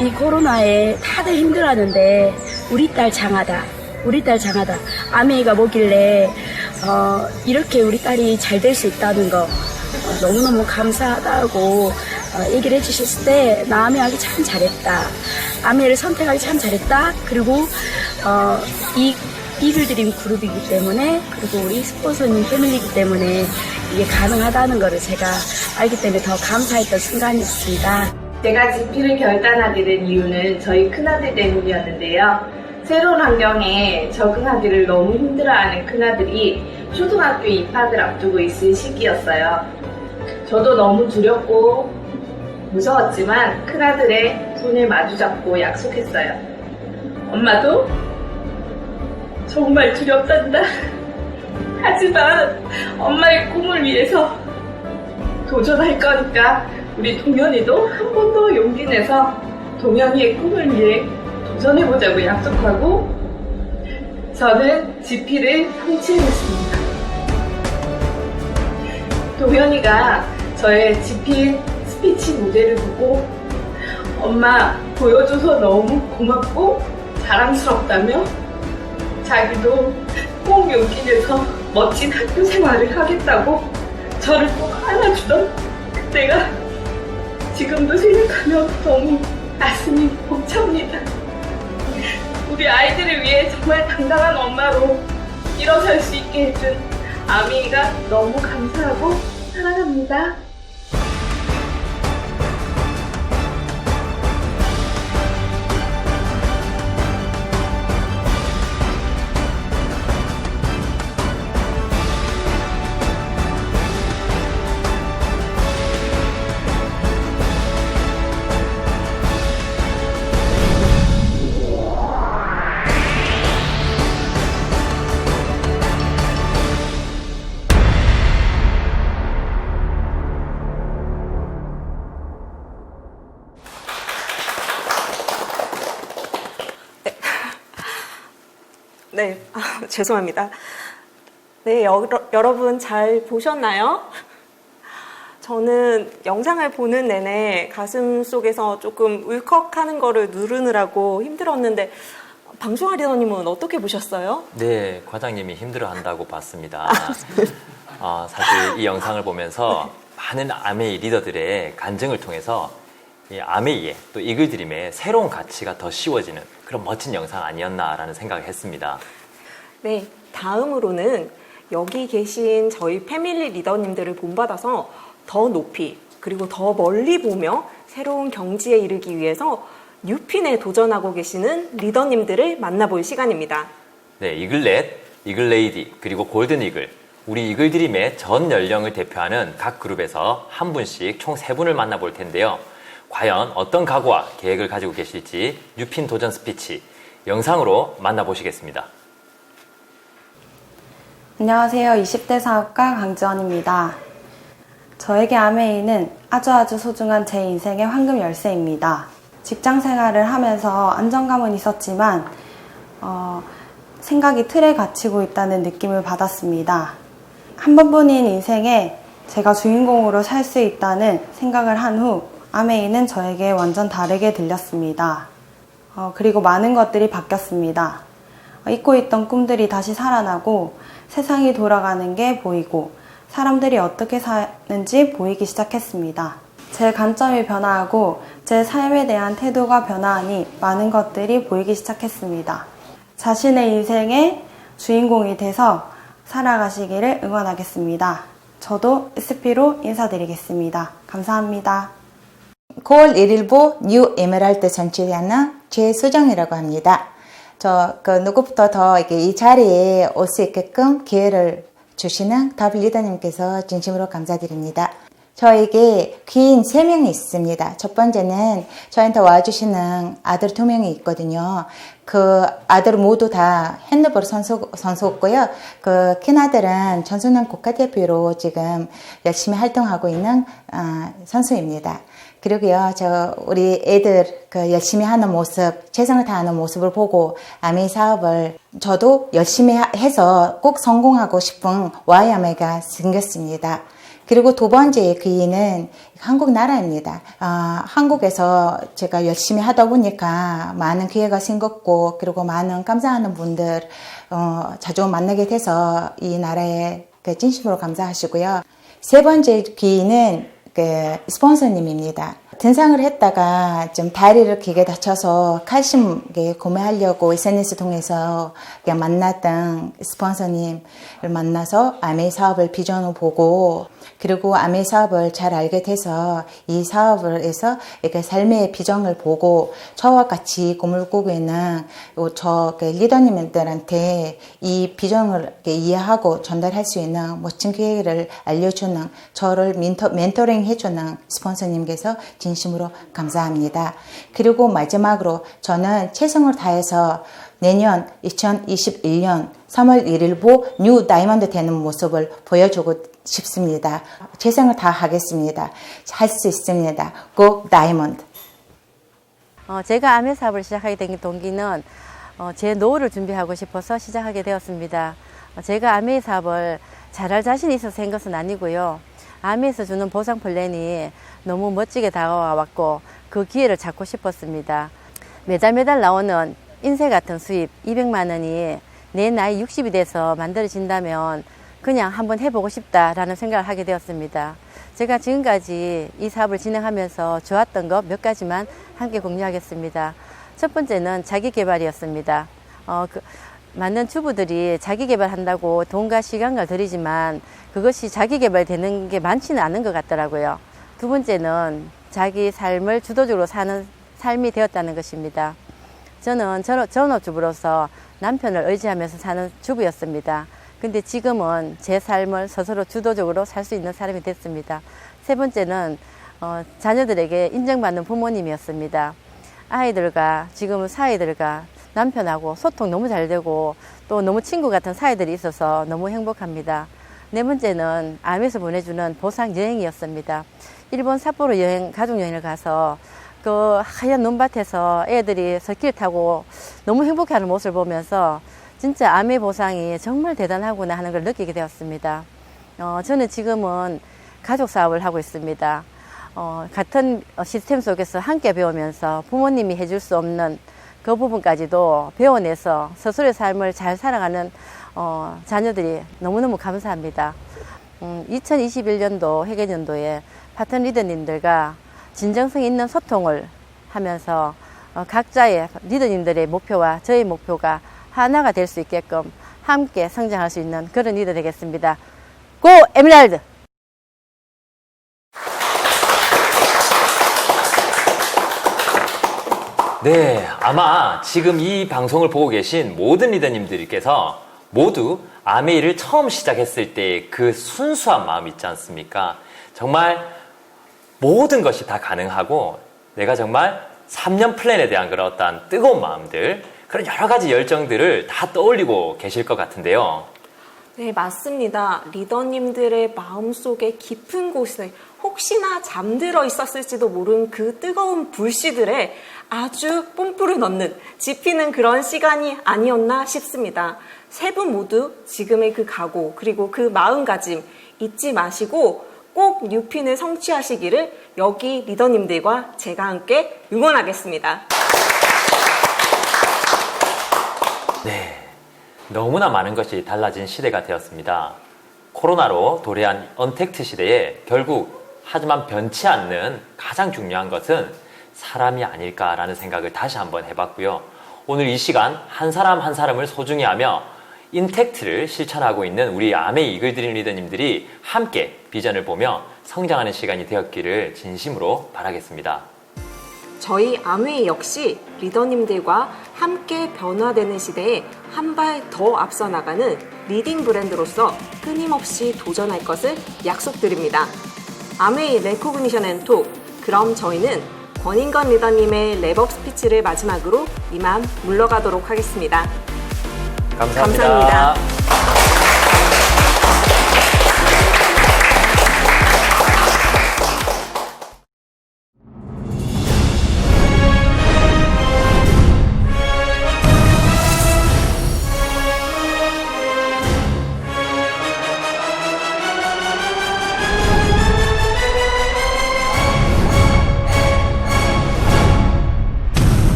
이 코로나에 다들 힘들어하는데 우리 딸 장하다. 우리 딸 장하다. 아메이가 뭐길래 이렇게 우리 딸이 잘 될 수 있다는 거 너무너무 감사하다고 얘기를 해주셨을 때 남의 하기 참 잘했다. 아메이를 선택하기 참 잘했다. 그리고 이글드림 그룹이기 때문에, 그리고 우리 스폰서님 패밀리이기 때문에 이게 가능하다는 거를 제가 알기 때문에 더 감사했던 순간이었습니다. 제가 GP를 결단하게 된 이유는 저희 큰아들 때문이었는데요. 새로운 환경에 적응하기를 너무 힘들어하는 큰아들이 초등학교 입학을 앞두고 있을 시기였어요. 저도 너무 두렵고 무서웠지만 큰아들의 손을 마주잡고 약속했어요. 엄마도 정말 두렵단다. 하지만 엄마의 꿈을 위해서 도전할 거니까 우리 동현이도 한 번 더 용기 내서 동현이의 꿈을 위해 도전해보자고 약속하고 저는 GP를 성취했습니다. 동현이가 저의 GP 스피치 무대를 보고 엄마 보여줘서 너무 고맙고 자랑스럽다며 자기도 꼭 용기 내서 멋진 학교 생활을 하겠다고 저를 꼭 안아주던 그때가 지금도 생각하면 너무 가슴이 벅찹니다. 우리 아이들을 위해 정말 당당한 엄마로 일어설 수 있게 해준 아미가 너무 감사하고 사랑합니다. 네, 죄송합니다. 네, 여러분 잘 보셨나요? 저는 영상을 보는 내내 가슴 속에서 조금 울컥하는 거를 누르느라고 힘들었는데 방송아 리더님은 어떻게 보셨어요? 네, 과장님이 힘들어한다고 봤습니다. 사실 이 영상을 보면서 많은 아메이 리더들의 간증을 통해서 이 아메이의 또 이글드림의 새로운 가치가 더 씌워지는 그런 멋진 영상 아니었나라는 생각을 했습니다. 네, 다음으로는 여기 계신 저희 패밀리 리더님들을 본받아서 더 높이 그리고 더 멀리 보며 새로운 경지에 이르기 위해서 뉴핀에 도전하고 계시는 리더님들을 만나볼 시간입니다. 네, 이글렛, 이글레이디, 그리고 골든 이글, 우리 이글드림의 전 연령을 대표하는 각 그룹에서 한 분씩 총 3분을 만나볼 텐데요. 과연 어떤 각오와 계획을 가지고 계실지 뉴핀 도전 스피치 영상으로 만나보시겠습니다. 안녕하세요. 20대 사업가 강지원입니다. 저에게 아메이는 아주 소중한 제 인생의 황금 열쇠입니다. 직장 생활을 하면서 안정감은 있었지만 생각이 틀에 갇히고 있다는 느낌을 받았습니다. 한 번뿐인 인생에 제가 주인공으로 살 수 있다는 생각을 한 후 아메이는 저에게 완전 다르게 들렸습니다. 그리고 많은 것들이 바뀌었습니다. 잊고 있던 꿈들이 다시 살아나고 세상이 돌아가는 게 보이고 사람들이 어떻게 사는지 보이기 시작했습니다. 제 관점이 변화하고 제 삶에 대한 태도가 변화하니 많은 것들이 보이기 시작했습니다. 자신의 인생의 주인공이 돼서 살아가시기를 응원하겠습니다. 저도 SP로 인사드리겠습니다. 감사합니다. 9월 1일부 뉴 에메랄드 전출하는 최수정이라고 합니다. 누구부터 더 이 자리에 올 수 있게끔 기회를 주시는 더블 리더님께서 진심으로 감사드립니다. 저에게 귀인 3명이 있습니다. 첫 번째는 저한테 와주시는 아들 2명이 있거든요. 그 아들 모두 다 핸드볼 선수였고요. 그 큰아들은 청소년 국가대표로 지금 열심히 활동하고 있는 선수입니다. 그리고요, 우리 애들 열심히 하는 모습, 최선을 다하는 모습을 보고 아메이 사업을 저도 열심히 해서 꼭 성공하고 싶은 와이아메이가 생겼습니다. 그리고 두 번째 기회는 한국 나라입니다. 한국에서 제가 열심히 하다 보니까 많은 기회가 생겼고, 그리고 많은 감사하는 분들 자주 만나게 돼서 이 나라에 진심으로 감사하시고요. 세 번째 기회는 스폰서님입니다. 등산을 했다가 좀 다리를 길게 다쳐서 칼슘 구매하려고 SNS 통해서 만났던 스폰서님을 만나서 아메이 사업을 비전을 보고, 그리고 아메이 사업을 잘 알게 돼서 이 사업을 해서 삶의 비전을 보고 저와 같이 꿈을 꾸고 있는 저 리더님들한테 이 비전을 이해하고 전달할 수 있는 멋진 기회를 알려주는, 저를 멘토링 해주는 스폰서님께서 진심으로 감사합니다. 그리고 마지막으로 저는 최선을 다해서 내년 2021년 3월 1일부 뉴 다이먼드 되는 모습을 보여주고 싶습니다. 최선을 다하겠습니다. 할 수 있습니다. Go 다이먼드. 제가 아메 사업을 시작하게 된 동기는 제 노후를 준비하고 싶어서 시작하게 되었습니다. 제가 아메 사업을 잘할 자신이 있어서 한 것은 아니고요. 아메에서 주는 보상 플랜이 너무 멋지게 다가와왔고 그 기회를 잡고 싶었습니다. 매달 나오는 인쇄 같은 수입 200만 원이 내 나이 60이 돼서 만들어진다면 그냥 한번 해보고 싶다라는 생각을 하게 되었습니다. 제가 지금까지 이 사업을 진행하면서 좋았던 것 몇 가지만 함께 공유하겠습니다. 첫 번째는 자기개발이었습니다. 많은 주부들이 자기개발한다고 돈과 시간을 들이지만 그것이 자기개발되는 게 많지는 않은 것 같더라고요. 두 번째는 자기 삶을 주도적으로 사는 삶이 되었다는 것입니다. 저는 전업주부로서 남편을 의지하면서 사는 주부였습니다. 근데 지금은 제 삶을 스스로 주도적으로 살 수 있는 사람이 됐습니다. 세 번째는 자녀들에게 인정받는 부모님이었습니다. 아이들과 지금은 사이들과 남편하고 소통 너무 잘 되고 또 너무 친구 같은 사이들이 있어서 너무 행복합니다. 네 번째는 암에서 보내주는 보상 여행이었습니다. 일본 삿포로 가족여행을 가서 그 하얀 논밭에서 애들이 서길 타고 너무 행복해하는 모습을 보면서 진짜 암의 보상이 정말 대단하구나 하는 걸 느끼게 되었습니다. 저는 지금은 가족 사업을 하고 있습니다. 같은 시스템 속에서 함께 배우면서 부모님이 해줄 수 없는 그 부분까지도 배워내서 스스로의 삶을 잘 살아가는 자녀들이 너무너무 감사합니다. 2021년도 회계년도에 파트너 리더님들과 진정성 있는 소통을 하면서 각자의 리더님들의 목표와 저의 목표가 하나가 될 수 있게끔 함께 성장할 수 있는 그런 리더 되겠습니다. 고 에메랄드! 네, 아마 지금 이 방송을 보고 계신 모든 리더님들께서 모두 아메이를 처음 시작했을 때 그 순수한 마음 있지 않습니까? 정말 모든 것이 다 가능하고 내가 정말 3년 플랜에 대한 그런 어떤 뜨거운 마음들, 그런 여러 가지 열정들을 다 떠올리고 계실 것 같은데요. 네, 맞습니다. 리더님들의 마음속에 깊은 곳에 혹시나 잠들어 있었을지도 모르는 그 뜨거운 불씨들에 아주 뽐뿌를 넣는, 지피는 그런 시간이 아니었나 싶습니다. 세 분 모두 지금의 그 각오, 그리고 그 마음가짐 잊지 마시고 꼭 뉴핀을 성취하시기를 여기 리더님들과 제가 함께 응원하겠습니다. 네, 너무나 많은 것이 달라진 시대가 되었습니다. 코로나로 도래한 언택트 시대에 결국 하지만 변치 않는 가장 중요한 것은 사람이 아닐까라는 생각을 다시 한번 해봤고요. 오늘 이 시간 한 사람 한 사람을 소중히 하며 인택트를 실천하고 있는 우리 아메이 이글드림 리더님들이 함께 비전을 보며 성장하는 시간이 되었기를 진심으로 바라겠습니다. 저희 아메이 역시 리더님들과 함께 변화되는 시대에 한 발 더 앞서 나가는 리딩 브랜드로서 끊임없이 도전할 것을 약속드립니다. 아메이 레코그니션 앤 톡, 그럼 저희는 권인건 리더님의 랩업 스피치를 마지막으로 이만 물러가도록 하겠습니다. 감사합니다.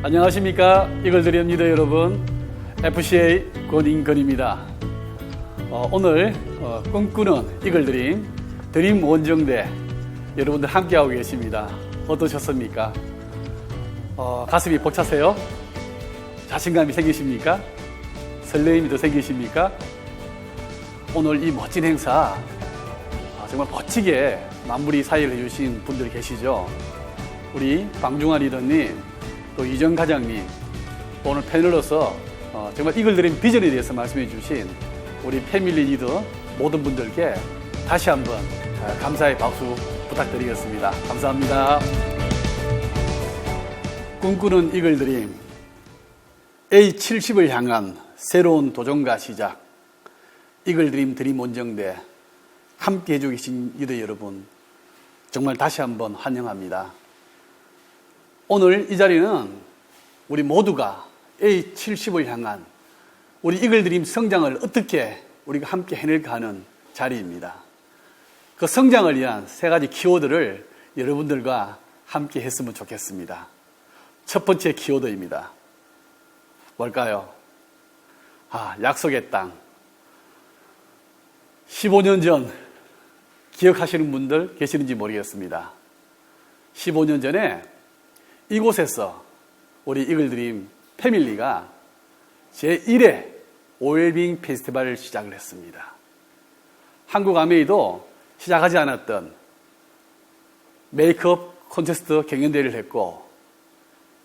안녕하십니까, 이글드림 리더 여러분, FCA 권인건입니다. 오늘 꿈꾸는 이글드림 드림 원정대 여러분들 함께하고 계십니다. 어떠셨습니까? 가슴이 벅차세요? 자신감이 생기십니까? 설레임이 더 생기십니까? 오늘 이 멋진 행사 정말 멋지게 마무리 사회를 해주신 분들 계시죠? 우리 방중환 리더님, 또 이정 과장님, 또 오늘 패널로서 정말 이글드림 비전에 대해서 말씀해 주신 우리 패밀리 리더 모든 분들께 다시 한번 감사의 박수 부탁드리겠습니다. 감사합니다. 꿈꾸는 이글드림 A70을 향한 새로운 도전과 시작, 이글드림 드림 원정대 함께 해주고 계신 리더 여러분, 정말 다시 한번 환영합니다. 오늘 이 자리는 우리 모두가 A70을 향한 우리 이글드림 성장을 어떻게 우리가 함께 해낼까 하는 자리입니다. 그 성장을 위한 세 가지 키워드를 여러분들과 함께 했으면 좋겠습니다. 첫 번째 키워드입니다. 뭘까요? 약속의 땅. 15년 전 기억하시는 분들 계시는지 모르겠습니다. 15년 전에 이곳에서 우리 이글드림 패밀리가 제1회 오웰빙 페스티벌을 시작을 했습니다. 한국 아메이도 시작하지 않았던 메이크업 콘테스트 경연대회를 했고,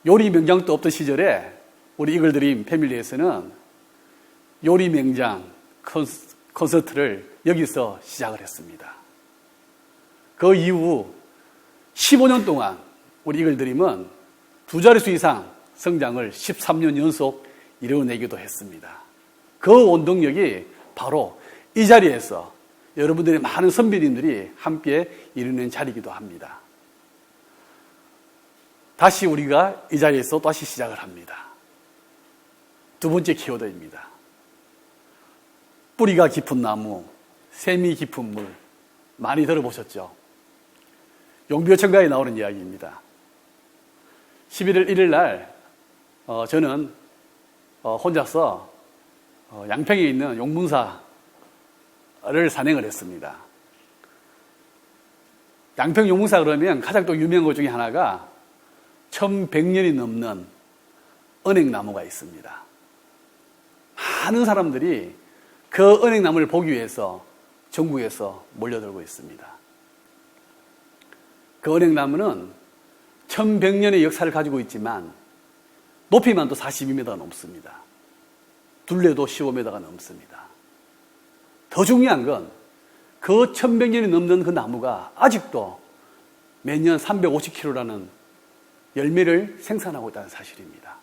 요리 명장도 없던 시절에 우리 이글드림 패밀리에서는 요리 명장 콘서트를 여기서 시작을 했습니다. 그 이후 15년 동안 우리 이글드림은 두 자릿수 이상 성장을 13년 연속 이루어내기도 했습니다. 그 원동력이 바로 이 자리에서 여러분들의 많은 선배님들이 함께 이루는 자리이기도 합니다. 다시 우리가 이 자리에서 다시 시작을 합니다. 두 번째 키워드입니다. 뿌리가 깊은 나무, 샘이 깊은 물. 많이 들어보셨죠? 용비어천가에 나오는 이야기입니다. 11월 1일 날 저는 혼자서 양평에 있는 용문사를 산행을 했습니다. 양평 용문사 그러면 가장 또 유명한 것 중에 하나가 1100년이 넘는 은행나무가 있습니다. 많은 사람들이 그 은행나무를 보기 위해서 전국에서 몰려들고 있습니다. 그 은행나무는 1100년의 역사를 가지고 있지만 높이만 또 42m가 넘습니다. 둘레도 15m가 넘습니다. 더 중요한 건 그 1100년이 넘는 그 나무가 아직도 매년 350kg라는 열매를 생산하고 있다는 사실입니다.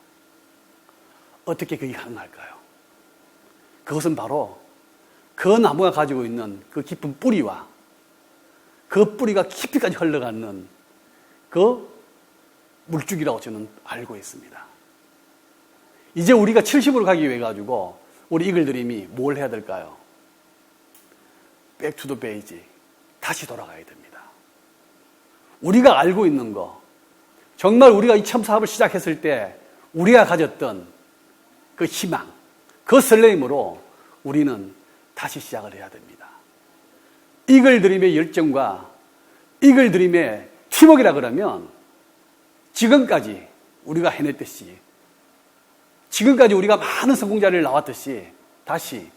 어떻게 그게 가능할까요? 그것은 바로 그 나무가 가지고 있는 그 깊은 뿌리와 그 뿌리가 깊이까지 흘러가는 그 물줄기라고 저는 알고 있습니다. 이제 우리가 70으로 가기 위해 가지고 우리 이글드림이 뭘 해야 될까요? Back to the basic. 다시 돌아가야 됩니다. 우리가 알고 있는 거, 정말 우리가 이 처음 사업을 시작했을 때 우리가 가졌던 그 희망, 그 설렘으로 우리는 다시 시작을 해야 됩니다. 이글드림의 열정과 이글드림의 팀워크라 그러면 지금까지 우리가 해냈듯이, 지금까지 우리가 많은 성공자를 나왔듯이 다시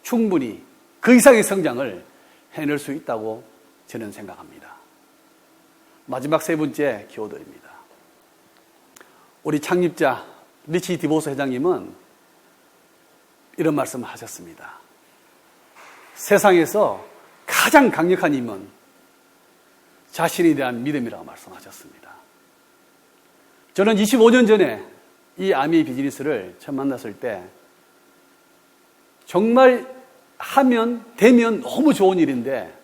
충분히 그 이상의 성장을 해낼 수 있다고 저는 생각합니다. 마지막 세 번째 키워드입니다. 우리 창립자 리치 디보스 회장님은 이런 말씀을 하셨습니다. 세상에서 가장 강력한 힘은 자신에 대한 믿음이라고 말씀하셨습니다. 저는 25년 전에 이 아미 비즈니스를 처음 만났을 때 정말 하면 되면 너무 좋은 일인데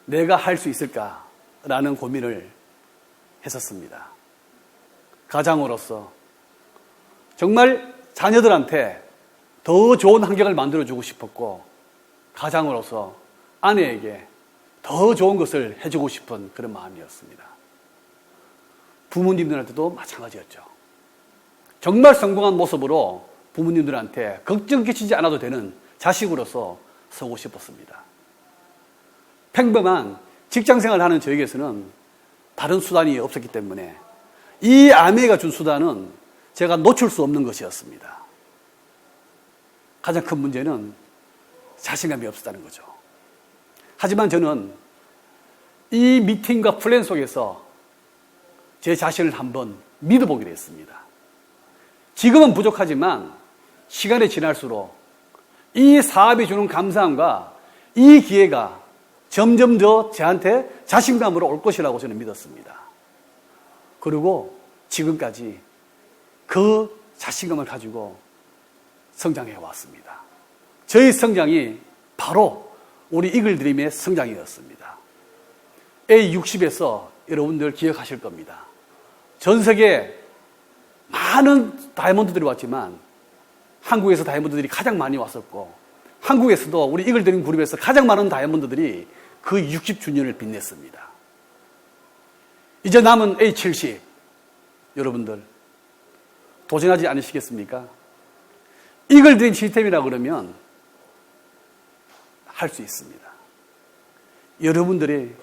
내가 할 수 있을까라는 고민을 했었습니다. 가장으로서 정말 자녀들한테 더 좋은 환경을 만들어주고 싶었고, 가장으로서 아내에게 더 좋은 것을 해주고 싶은 그런 마음이었습니다. 부모님들한테도 마찬가지였죠. 정말 성공한 모습으로 부모님들한테 걱정 끼치지 않아도 되는 자식으로서 서고 싶었습니다. 평범한 직장생활을 하는 저에게서는 다른 수단이 없었기 때문에 이 아메가 준 수단은 제가 놓칠 수 없는 것이었습니다. 가장 큰 문제는 자신감이 없었다는 거죠. 하지만 저는 이 미팅과 플랜 속에서 제 자신을 한번 믿어보기로 했습니다. 지금은 부족하지만 시간이 지날수록 이 사업이 주는 감사함과 이 기회가 점점 더 저한테 자신감으로 올 것이라고 저는 믿었습니다. 그리고 지금까지 그 자신감을 가지고 성장해 왔습니다. 저희 성장이 바로 우리 이글드림의 성장이었습니다. A60에서 여러분들 기억하실 겁니다. 전 세계 많은 다이아몬드들이 왔지만 한국에서 다이아몬드들이 가장 많이 왔었고, 한국에서도 우리 이글드림 그룹에서 가장 많은 다이아몬드들이 그 60주년을 빛냈습니다. 이제 남은 A70 여러분들 도전하지 않으시겠습니까? 이걸 드림 시스템이라고 그러면 할 수 있습니다. 여러분들이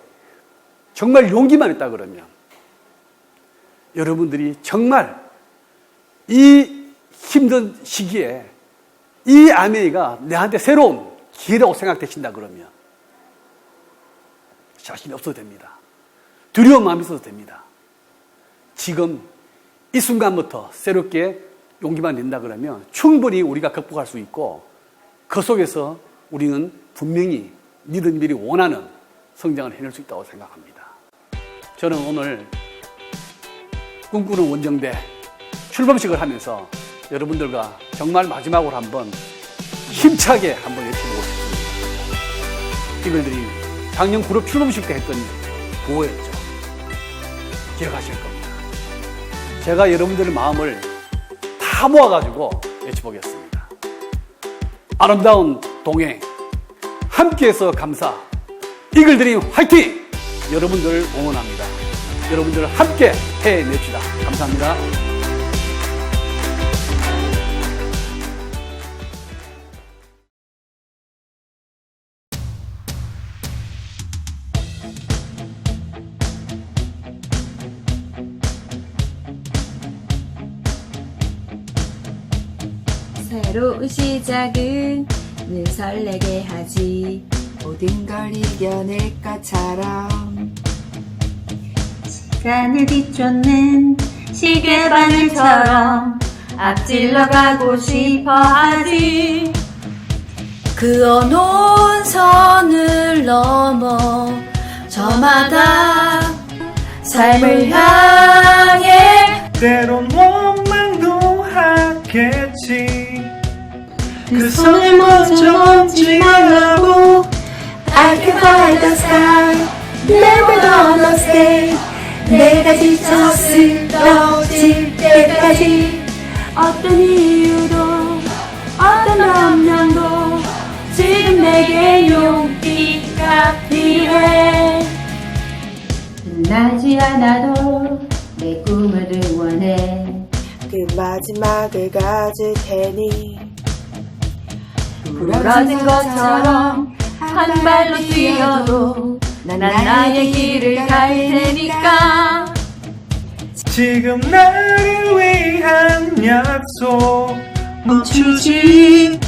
정말 용기만 있다 그러면 여러분들이 정말 이 힘든 시기에 이 아메이가 내한테 새로운 기회라고 생각되신다 그러면 자신이 없어도 됩니다. 두려운 마음이 있어도 됩니다. 지금 이 순간부터 새롭게 용기만 낸다 그러면 충분히 우리가 극복할 수 있고 그 속에서 우리는 분명히 믿음들이 원하는 성장을 해낼 수 있다고 생각합니다. 저는 오늘 꿈꾸는 원정대 출범식을 하면서 여러분들과 정말 마지막으로 한번 힘차게 한번 외쳐보고 싶습니다. 이글들이 작년 그룹 출범식 때 했던 구호였죠. 기억하실 겁니다. 제가 여러분들의 마음을 다 모아가지고 외쳐보겠습니다. 아름다운 동행, 함께해서 감사, 이글드림 화이팅! 여러분들을 응원합니다. 여러분들을 함께 해냅시다. 감사합니다. 새로운 시작은 늘 설레게 하지. 모든 걸 이겨낼 것처럼 시간을 뒤쫓는 시계바늘처럼 앞질러 가고 싶어 하지. 그어놓은 선을 넘어 저마다 삶을 향해 때론 원망도 하겠지. 그 손을 먼저 멈지 말라고. I can fly the sky, never gonna stay. 내가 지쳐 쓰러질 때까지 어떤 이유도 어떤 변명도 지금 내게 용기가 필요해. 끝나지 않아도 내 꿈을 응원해. 그 마지막을 가질 테니 부러진 것처럼 한 발로 뛰어도 난 나의 길을 갈 테니까. 지금 나를 위한 약속 멈추지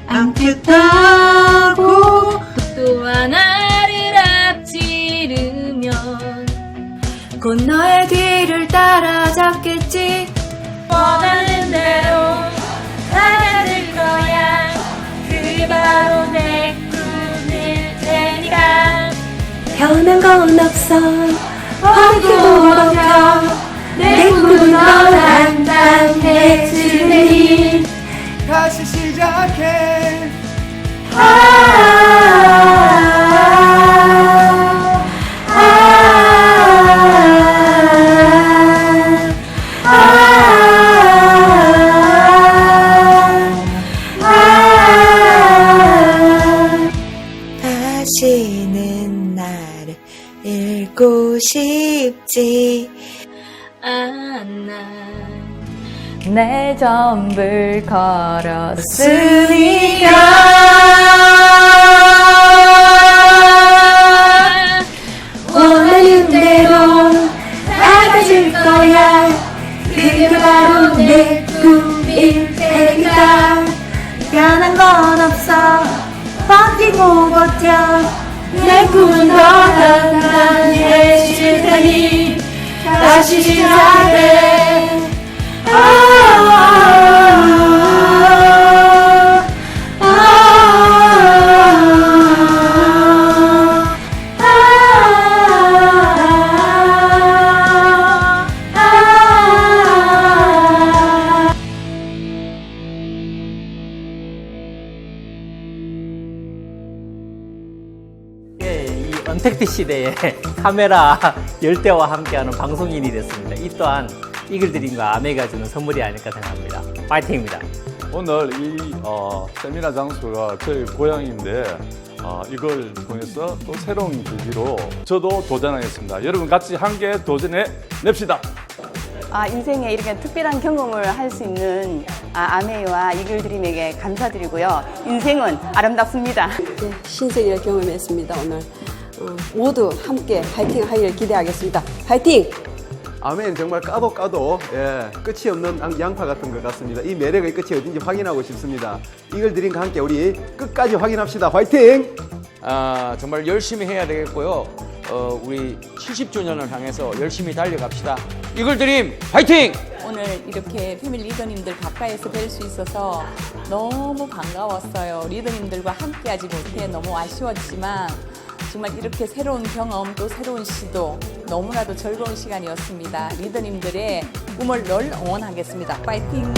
않겠다고. 또 하나를 앞지르면 곧 너의 뒤를 따라잡겠지. 원하는 대로 달려들 거야. 그게 바로 내 꿈일 테니까. 변한 건 없어. 버티고 버텨. 내 꿈은 더 단단해질 테니. 다시 시작해. 다시는 나를 잃고 싶지 않아. 내 전부를 걸었으니까. 원하는 대로 나가질 거야. 그게 바로 내 꿈일 테니까. 변한 건 없어. 버티고 버텨. 내 꿈은 더 단단해질 테니. 다시 시작해. 이 언택트 시대에 카메라 열대와 함께하는 방송인이 됐습니다. 이 또한 이글드림과 아메이가 주는 선물이 아닐까 생각합니다. 파이팅입니다. 오늘 이 세미나 장소가 저희 고향인데 이걸 통해서 또 새로운 계기로 저도 도전하겠습니다. 여러분 같이 함께 도전해 냅시다. 인생에 이렇게 특별한 경험을 할 수 있는 아메이와 이글드림에게 감사드리고요. 인생은 아름답습니다. 네, 신세계를 경험했습니다. 오늘 모두 함께 파이팅 하기를 기대하겠습니다. 파이팅! 아멘. 정말 까도 끝이 없는 양파 같은 것 같습니다. 이 매력의 끝이 어딘지 확인하고 싶습니다. 이글드림과 함께 우리 끝까지 확인합시다. 화이팅! 정말 열심히 해야 되겠고요. 우리 70주년을 향해서 열심히 달려갑시다. 이글드림 화이팅! 오늘 이렇게 패밀리 리더님들 가까이서 뵐 수 있어서 너무 반가웠어요. 리더님들과 함께하지 못해 너무 아쉬웠지만 정말 이렇게 새로운 경험 또 새로운 시도 너무나도 즐거운 시간이었습니다. 리더님들의 꿈을 늘 응원하겠습니다. 파이팅!